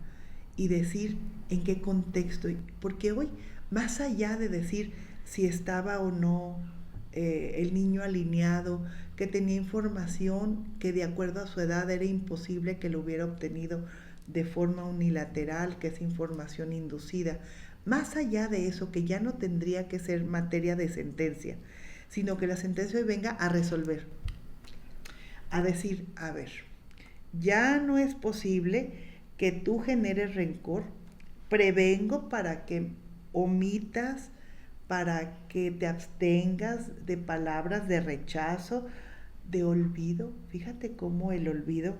y decir en qué contexto, porque hoy, más allá de decir si estaba o no el niño alineado, que tenía información que de acuerdo a su edad era imposible que lo hubiera obtenido de forma unilateral, que es información inducida, más allá de eso, que ya no tendría que ser materia de sentencia, sino que la sentencia hoy venga a resolver, a decir, a ver, ya no es posible que tú generes rencor, prevengo para que omitas, para que te abstengas de palabras de rechazo, de olvido. Fíjate cómo el olvido,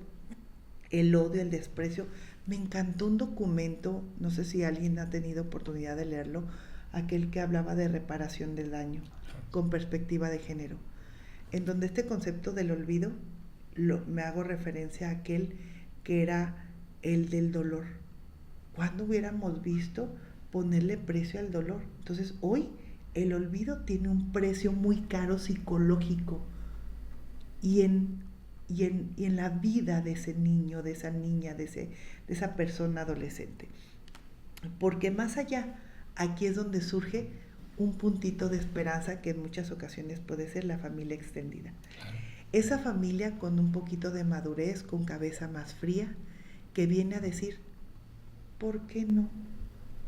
el odio, el desprecio. Me encantó un documento, no sé si alguien ha tenido oportunidad de leerlo, aquel que hablaba de reparación del daño con perspectiva de género, en donde este concepto del olvido, me hago referencia a aquel que era el del dolor. ¿Cuándo hubiéramos visto ponerle precio al dolor? Entonces hoy el olvido tiene un precio muy caro psicológico, y en la vida de ese niño, de esa niña, de esa persona adolescente. Porque más allá, aquí es donde surge un puntito de esperanza, que en muchas ocasiones puede ser la familia extendida. Claro. Esa familia con un poquito de madurez, con cabeza más fría, que viene a decir, ¿por qué no?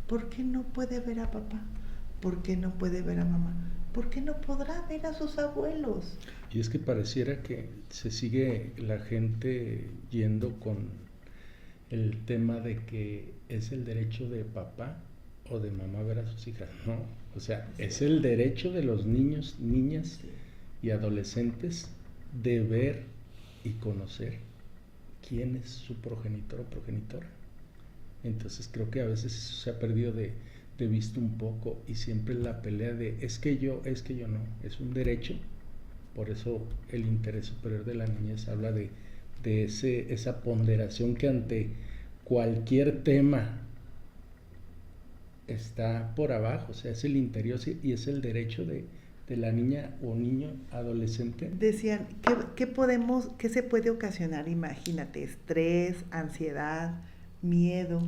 ¿Por qué no puede ver a papá? ¿Por qué no puede ver a mamá? ¿Por qué no podrá ver a sus abuelos? Y es que pareciera que se sigue la gente yendo con el tema de que es el derecho de papá o de mamá ver a sus hijas. No, o sea, es el derecho de los niños, niñas y adolescentes de ver y conocer quién es su progenitor o progenitora. Entonces creo que a veces eso se ha perdido de vista un poco, y siempre la pelea de es que yo no, es un derecho. Por eso el interés superior de la niñez habla de esa ponderación que ante cualquier tema está por abajo, o sea, es el interior y es el derecho de la niña o niño adolescente. Decían, ¿qué se puede ocasionar? Imagínate, estrés, ansiedad, miedo,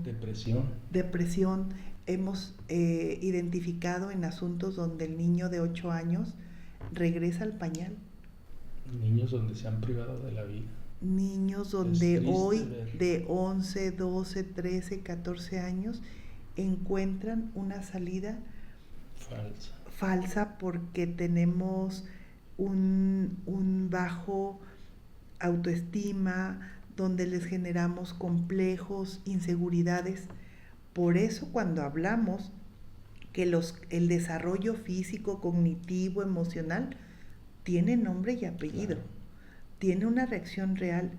depresión. Hemos identificado en asuntos donde el niño de 8 años regresa al pañal. Niños donde se han privado de la vida. Niños donde hoy de 11, 12, 13, 14 años encuentran una salida falsa porque tenemos un bajo autoestima, donde les generamos complejos, inseguridades. Por eso cuando hablamos que el desarrollo físico, cognitivo, emocional tiene nombre y apellido, claro, tiene una reacción real.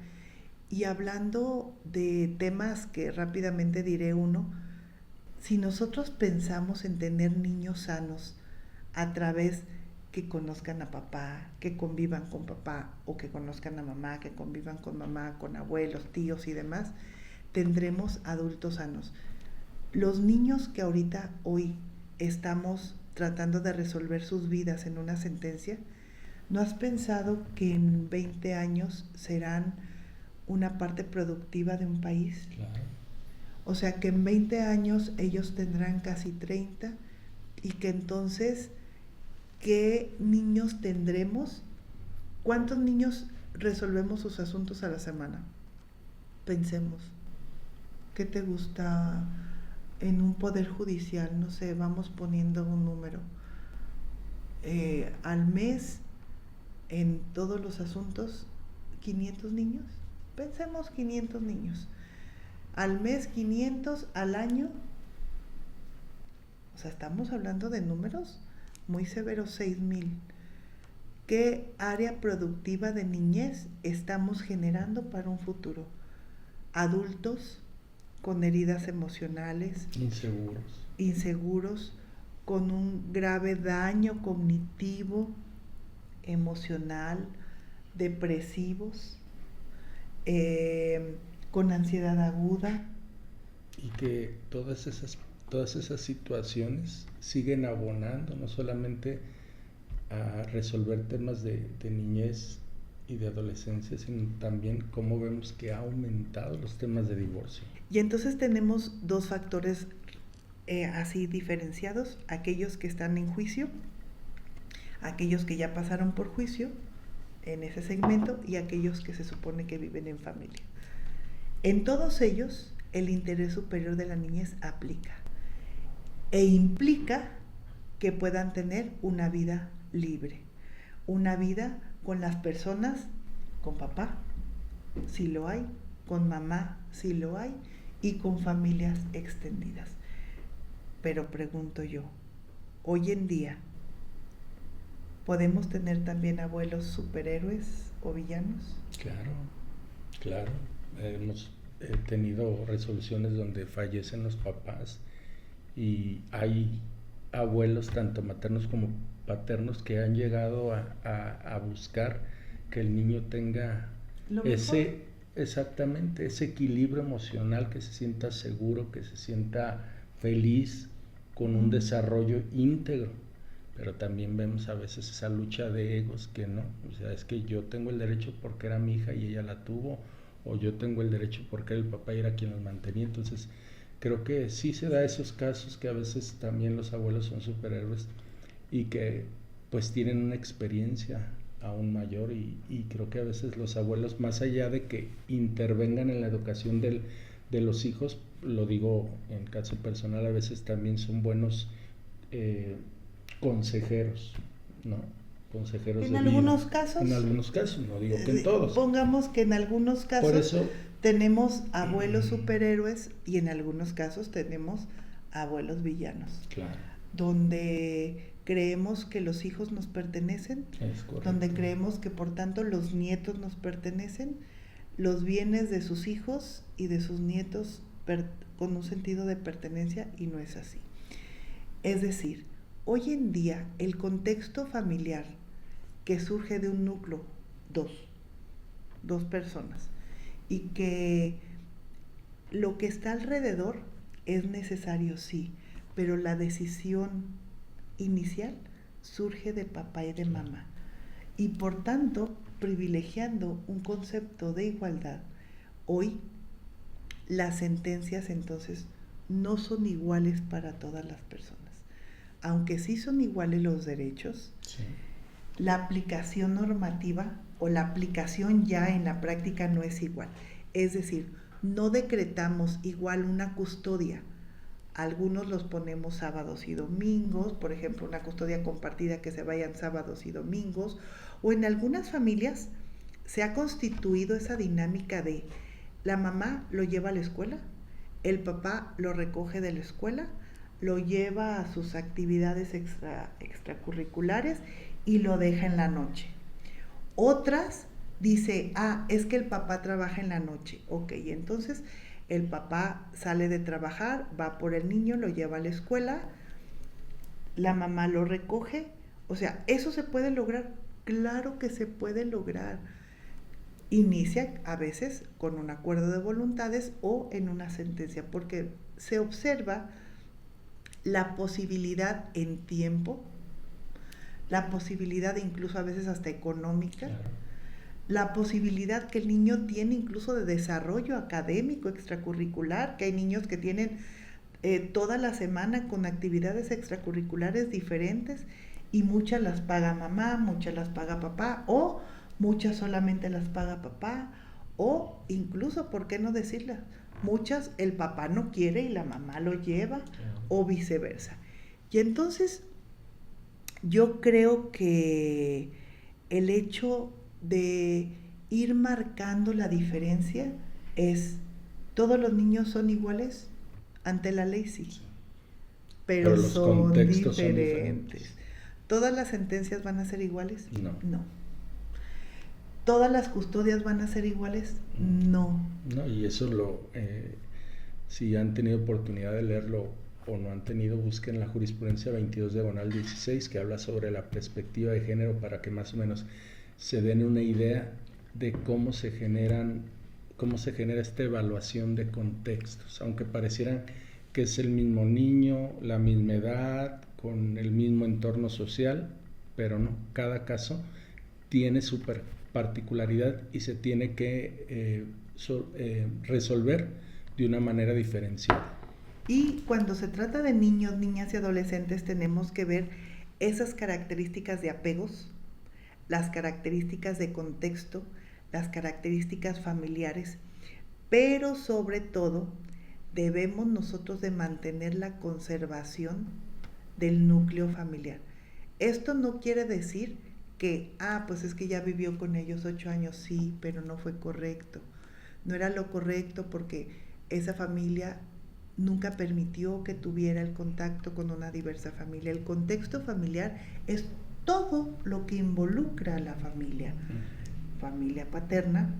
Y hablando de temas que rápidamente diré uno, si nosotros pensamos en tener niños sanos a través que conozcan a papá, que convivan con papá, o que conozcan a mamá, que convivan con mamá, con abuelos, tíos y demás, tendremos adultos sanos. Los niños que ahorita, hoy, estamos tratando de resolver sus vidas en una sentencia, ¿no has pensado que en 20 años serán una parte productiva de un país? Claro. O sea, que en 20 años ellos tendrán casi 30, y que entonces, ¿qué niños tendremos? ¿Cuántos niños resolvemos sus asuntos a la semana? Pensemos. ¿Qué te gusta? en un poder judicial, no sé, vamos poniendo un número, al mes en todos los asuntos, 500 niños, pensemos 500 niños, al mes 500, al año, o sea, estamos hablando de números muy severos, 6,000. ¿Qué área productiva de niñez estamos generando para un futuro? Adultos con heridas emocionales, inseguros, con un grave daño cognitivo, emocional, depresivos, con ansiedad aguda. Y que todas esas situaciones siguen abonando no solamente a resolver temas de niñez y de adolescencia, sino también cómo vemos que ha aumentado los temas de divorcio. Y entonces tenemos dos factores así diferenciados: aquellos que están en juicio, aquellos que ya pasaron por juicio en ese segmento, y aquellos que se supone que viven en familia. En todos ellos, el interés superior de la niñez aplica e implica que puedan tener una vida libre, una vida con las personas, con papá, si lo hay, con mamá, si lo hay, y con familias extendidas. Pero pregunto yo, hoy en día, ¿podemos tener también abuelos superhéroes o villanos? Claro. Hemos tenido resoluciones donde fallecen los papás y hay abuelos, tanto maternos como paternos, que han llegado a buscar que el niño tenga exactamente ese equilibrio emocional, que se sienta seguro, que se sienta feliz, con un desarrollo íntegro. Pero también vemos a veces esa lucha de egos, que no, o sea, es que yo tengo el derecho porque era mi hija y ella la tuvo, o yo tengo el derecho porque era el papá y era quien los mantenía. Entonces creo que sí se da esos casos que a veces también los abuelos son superhéroes y que pues tienen una experiencia aún mayor, y creo que a veces los abuelos, más allá de que intervengan en la educación de los hijos, lo digo en caso personal, a veces también son buenos consejeros, ¿no? Consejeros en de algunos vida. casos. En algunos casos, no digo que en todos. Pongamos que en algunos casos por eso, tenemos abuelos superhéroes y en algunos casos tenemos abuelos villanos. Claro. Donde creemos que los hijos nos pertenecen, donde creemos que por tanto los nietos nos pertenecen, los bienes de sus hijos y de sus nietos con un sentido de pertenencia, y no es así. Es decir, hoy en día el contexto familiar que surge de un núcleo, dos personas, y que lo que está alrededor es necesario, sí, pero la decisión inicial surge de papá y de mamá, y por tanto privilegiando un concepto de igualdad. Hoy las sentencias entonces no son iguales para todas las personas, aunque sí son iguales los derechos. sí. La aplicación normativa o la aplicación ya en la práctica no es igual. Es decir, no decretamos igual una custodia. Algunos los ponemos sábados y domingos, por ejemplo, una custodia compartida que se vayan sábados y domingos, o en algunas familias se ha constituido esa dinámica de la mamá lo lleva a la escuela, el papá lo recoge de la escuela, lo lleva a sus actividades extracurriculares y lo deja en la noche. Otras dice, es que el papá trabaja en la noche. Ok, entonces el papá sale de trabajar, va por el niño, lo lleva a la escuela, la mamá lo recoge. O sea, ¿eso se puede lograr? Claro que se puede lograr. Inicia a veces con un acuerdo de voluntades o en una sentencia, porque se observa la posibilidad en tiempo, la posibilidad incluso a veces hasta económica, claro, la posibilidad que el niño tiene incluso de desarrollo académico, extracurricular, que hay niños que tienen toda la semana con actividades extracurriculares diferentes, y muchas las paga mamá, muchas las paga papá, o muchas solamente las paga papá, o incluso, ¿por qué no decirlas? Muchas el papá no quiere y la mamá lo lleva, o viceversa. Y entonces yo creo que el hecho de ir marcando la diferencia es, ¿todos los niños son iguales? Ante la ley sí, pero los son contextos son diferentes. diferentes. ¿Todas las sentencias van a ser iguales? No. No. ¿Todas las custodias van a ser iguales? No. No, y eso si han tenido oportunidad de leerlo o no han tenido, busquen la jurisprudencia 22/16, que habla sobre la perspectiva de género, para que más o menos se den una idea de cómo se genera esta evaluación de contextos, aunque parecieran que es el mismo niño, la misma edad, con el mismo entorno social, pero no, cada caso tiene su particularidad y se tiene que resolver de una manera diferenciada. Y cuando se trata de niños, niñas y adolescentes, tenemos que ver esas características de apegos, las características de contexto, las características familiares, pero sobre todo debemos nosotros de mantener la conservación del núcleo familiar. Esto no quiere decir que, pues es que ya vivió con ellos 8 años, sí, pero no fue correcto. No era lo correcto porque esa familia nunca permitió que tuviera el contacto con una diversa familia. El contexto familiar es todo lo que involucra a la familia. Familia paterna,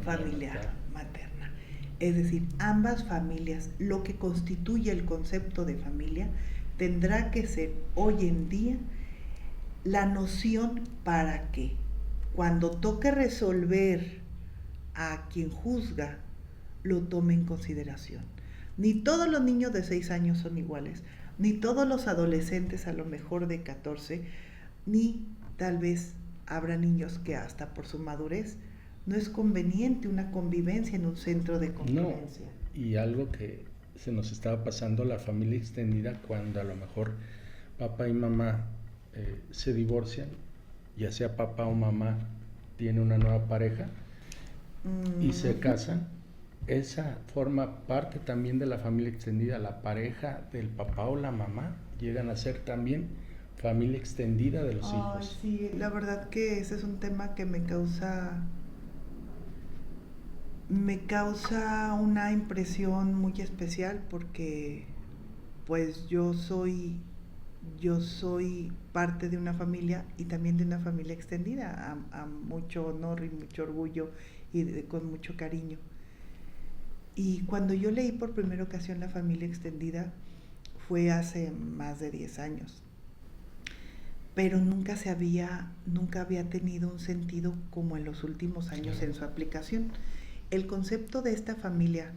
familia materna. Es decir, ambas familias, lo que constituye el concepto de familia, tendrá que ser hoy en día la noción para que cuando toque resolver a quien juzga, lo tome en consideración. Ni todos los niños de 6 años son iguales, ni todos los adolescentes a lo mejor de 14, ni tal vez habrá niños que hasta por su madurez no es conveniente una convivencia en un centro de convivencia. No, y algo que se nos estaba pasando a la familia extendida, cuando a lo mejor papá y mamá se divorcian, ya sea papá o mamá tiene una nueva pareja y se casan, esa forma parte también de la familia extendida. La pareja del papá o la mamá llegan a ser también familia extendida de los hijos. Sí, la verdad que ese es un tema que me causa una impresión muy especial, porque pues yo soy parte de una familia y también de una familia extendida, a mucho honor y mucho orgullo y con mucho cariño. Y cuando yo leí por primera ocasión La familia extendida fue hace más de 10 años, pero nunca había tenido un sentido como en los últimos años en su aplicación. El concepto de esta familia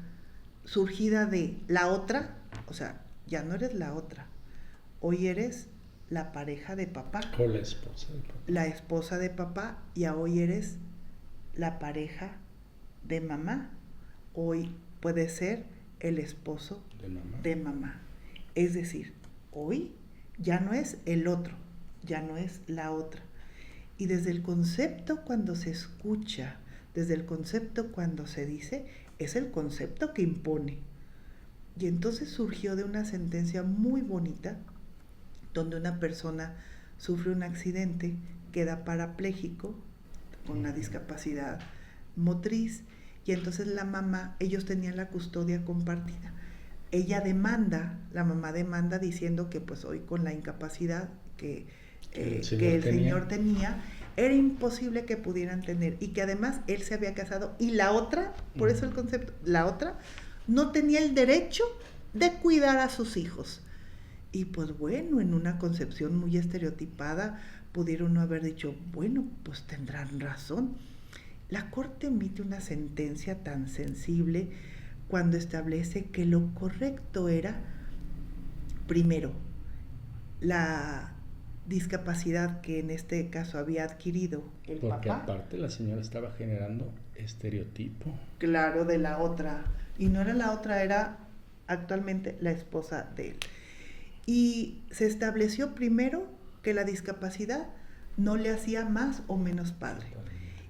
surgida de la otra, o sea, ya no eres la otra, hoy eres la pareja de papá. O la esposa de papá. La esposa de papá, y hoy eres la pareja de mamá. Hoy puede ser el esposo de mamá. Es decir, hoy ya no es el otro, ya no es la otra. Y desde el concepto cuando se escucha, desde el concepto cuando se dice, es el concepto que impone. Y entonces surgió de una sentencia muy bonita, donde una persona sufre un accidente, queda parapléjico, con una discapacidad motriz, y entonces la mamá, ellos tenían la custodia compartida. La mamá demanda diciendo que pues hoy con la incapacidad que el señor tenía, era imposible que pudieran tener, y que además él se había casado, y la otra, por eso el concepto, la otra no tenía el derecho de cuidar a sus hijos. Y pues bueno, en una concepción muy estereotipada, pudieron no haber dicho, bueno, pues tendrán razón. La Corte emite una sentencia tan sensible cuando establece que lo correcto era, primero, la discapacidad que en este caso había adquirido el papá. Porque aparte la señora estaba generando estereotipo. Claro, de la otra. Y no era la otra, era actualmente la esposa de él. Y se estableció primero que la discapacidad no le hacía más o menos padre.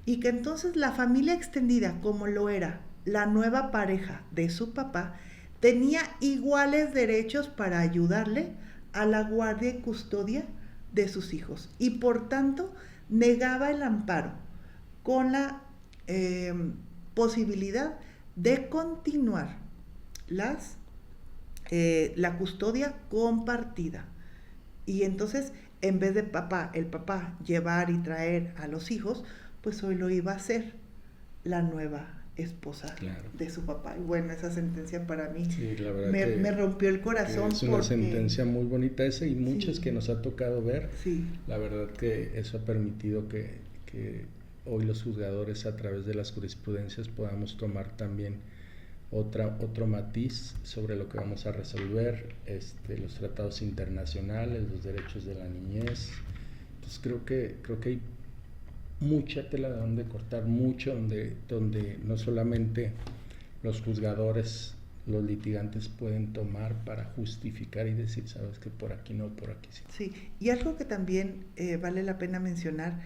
Y que entonces la familia extendida, como lo era la nueva pareja de su papá tenía iguales derechos para ayudarle a la guardia y custodia de sus hijos y por tanto negaba el amparo con la posibilidad de continuar la custodia compartida. Y entonces, en vez de el papá llevar y traer a los hijos, pues hoy lo iba a hacer la nueva esposa de su papá. Y bueno, esa sentencia para mí me rompió el corazón. Es una sentencia muy bonita esa y muchas que nos ha tocado ver. Sí. La verdad que eso ha permitido que hoy los juzgadores a través de las jurisprudencias podamos tomar también otro matiz sobre lo que vamos a resolver, los tratados internacionales, los derechos de la niñez. Entonces creo que hay mucha tela de donde cortar, mucho donde no solamente los juzgadores, los litigantes pueden tomar para justificar y decir, sabes que por aquí no, por aquí sí. Sí, y algo que también vale la pena mencionar,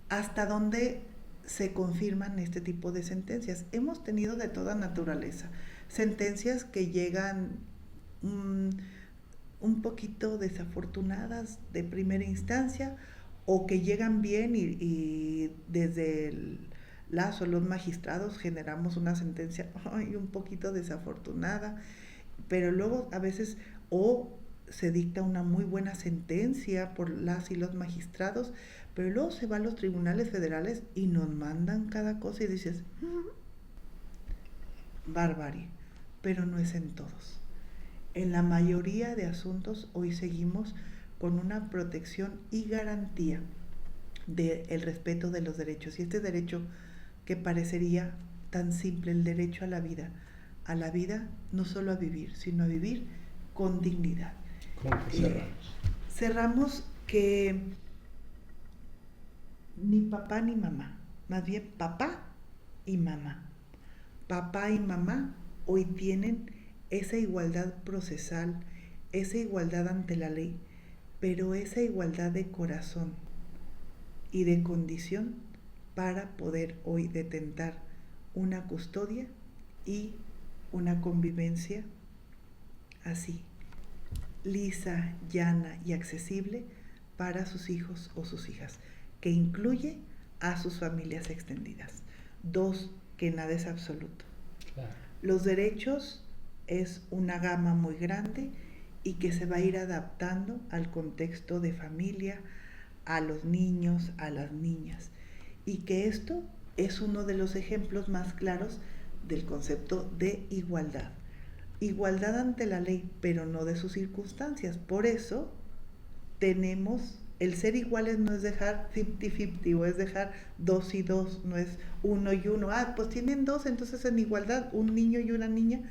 hasta dónde se confirman este tipo de sentencias. Hemos tenido de toda naturaleza sentencias que llegan un poquito desafortunadas de primera instancia o que llegan bien y desde los magistrados generamos una sentencia un poquito desafortunada, pero luego a veces se dicta una muy buena sentencia por las y los magistrados, pero luego se va a los tribunales federales y nos mandan cada cosa y dices, barbarie, pero no es en todos. En la mayoría de asuntos hoy seguimos con una protección y garantía del respeto de los derechos. Y este derecho que parecería tan simple, el derecho a la vida no solo a vivir, sino a vivir con dignidad. ¿Cómo que cerramos? Cerramos que ni papá ni mamá, más bien papá y mamá. Papá y mamá hoy tienen esa igualdad procesal, esa igualdad ante la ley, pero esa igualdad de corazón y de condición para poder hoy detentar una custodia y una convivencia así, lisa, llana y accesible para sus hijos o sus hijas, que incluye a sus familias extendidas. 2, que nada es absoluto. Claro. Los derechos es una gama muy grande y que se va a ir adaptando al contexto de familia, a los niños, a las niñas, y que esto es uno de los ejemplos más claros del concepto de igualdad. Igualdad ante la ley, pero no de sus circunstancias. Por eso tenemos, el ser iguales no es dejar 50-50 o es dejar 2 y 2, no es 1 y 1. Pues tienen 2, entonces en igualdad, un niño y una niña,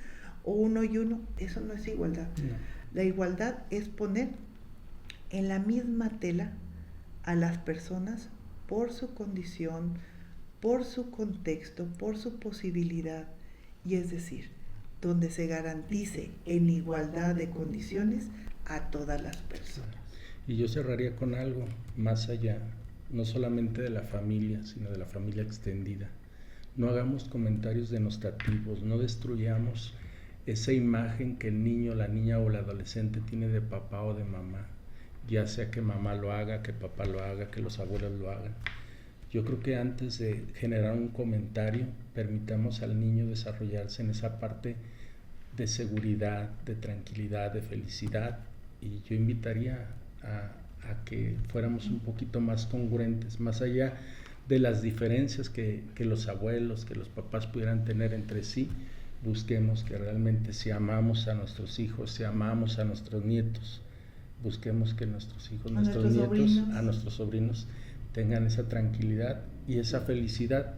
o 1 y 1, eso no es igualdad. No. La igualdad es poner en la misma tela a las personas por su condición, por su contexto, por su posibilidad, y es decir, donde se garantice en igualdad de condiciones a todas las personas. Y yo cerraría con algo más allá, no solamente de la familia, sino de la familia extendida. No hagamos comentarios denostativos, no destruyamos esa imagen que el niño, la niña o el adolescente tiene de papá o de mamá, ya sea que mamá lo haga, que papá lo haga, que los abuelos lo hagan. Yo creo que antes de generar un comentario, permitamos al niño desarrollarse en esa parte de seguridad, de tranquilidad, de felicidad, y yo invitaría a que fuéramos un poquito más congruentes, más allá de las diferencias que los abuelos, que los papás pudieran tener entre sí. Busquemos que realmente, si amamos a nuestros hijos, si amamos a nuestros nietos, busquemos que nuestros hijos, nuestros nietos, sobrinos, a nuestros sobrinos tengan esa tranquilidad y esa felicidad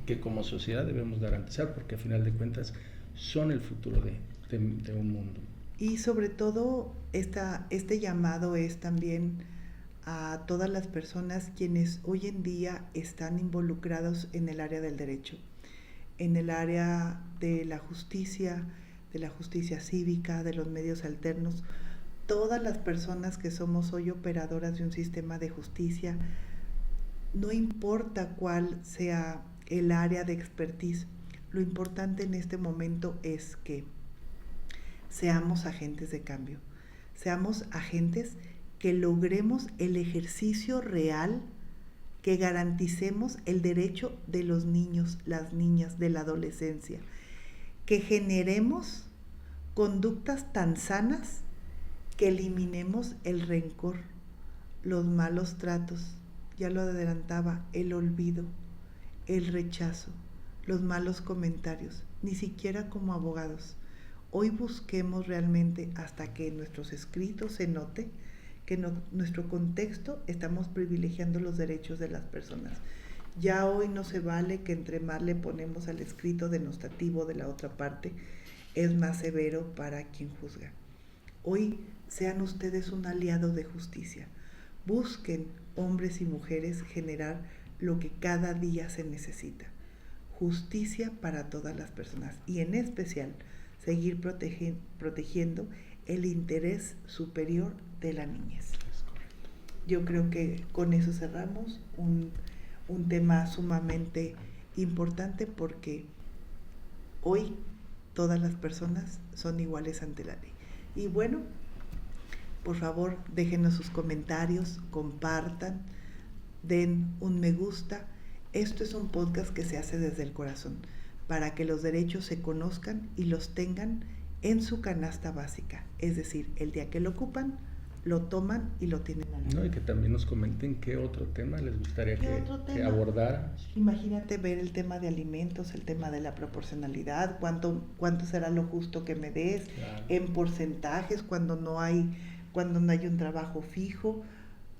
que como sociedad debemos garantizar, porque a final de cuentas son el futuro de un mundo. Y sobre todo este llamado es también a todas las personas quienes hoy en día están involucrados en el área del derecho, en el área de la justicia cívica, de los medios alternos. Todas las personas que somos hoy operadoras de un sistema de justicia, no importa cuál sea el área de expertise, Lo importante en este momento es que seamos agentes de cambio, seamos agentes que logremos el ejercicio real, que garanticemos el derecho de los niños, las niñas, de la adolescencia, que generemos conductas tan sanas que eliminemos el rencor, los malos tratos, ya lo adelantaba, el olvido, el rechazo, los malos comentarios, ni siquiera como abogados. Hoy busquemos realmente, hasta que en nuestros escritos se note que en nuestro contexto estamos privilegiando los derechos de las personas. Ya hoy no se vale que entre más le ponemos al escrito denostativo de la otra parte, es más severo para quien juzga. Hoy sean ustedes un aliado de justicia. Busquen, hombres y mujeres, generar lo que cada día se necesita. Justicia para todas las personas y en especial seguir protegiendo el interés superior de la niñez. Yo creo que con eso cerramos un tema sumamente importante, porque hoy todas las personas son iguales ante la ley. Y bueno, por favor, déjenos sus comentarios, compartan, den un me gusta. Esto es un podcast que se hace desde el corazón, para que los derechos se conozcan y los tengan en su canasta básica. Es decir, el día que lo ocupan, lo toman y lo tienen a la mano. No, y que también nos comenten qué otro tema les gustaría que abordáramos. Imagínate ver el tema de alimentos, el tema de la proporcionalidad, cuánto será lo justo que me des, claro, en porcentajes, cuando no hay un trabajo fijo.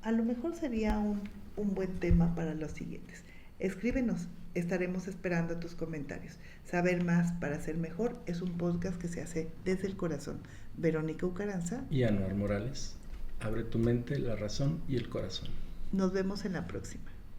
A lo mejor sería un buen tema para los siguientes. Escríbenos, estaremos esperando tus comentarios. Saber más para ser mejor es un podcast que se hace desde el corazón. Verónica Ucaranza y Anuar Morales. Abre tu mente, la razón y el corazón. Nos vemos en la próxima.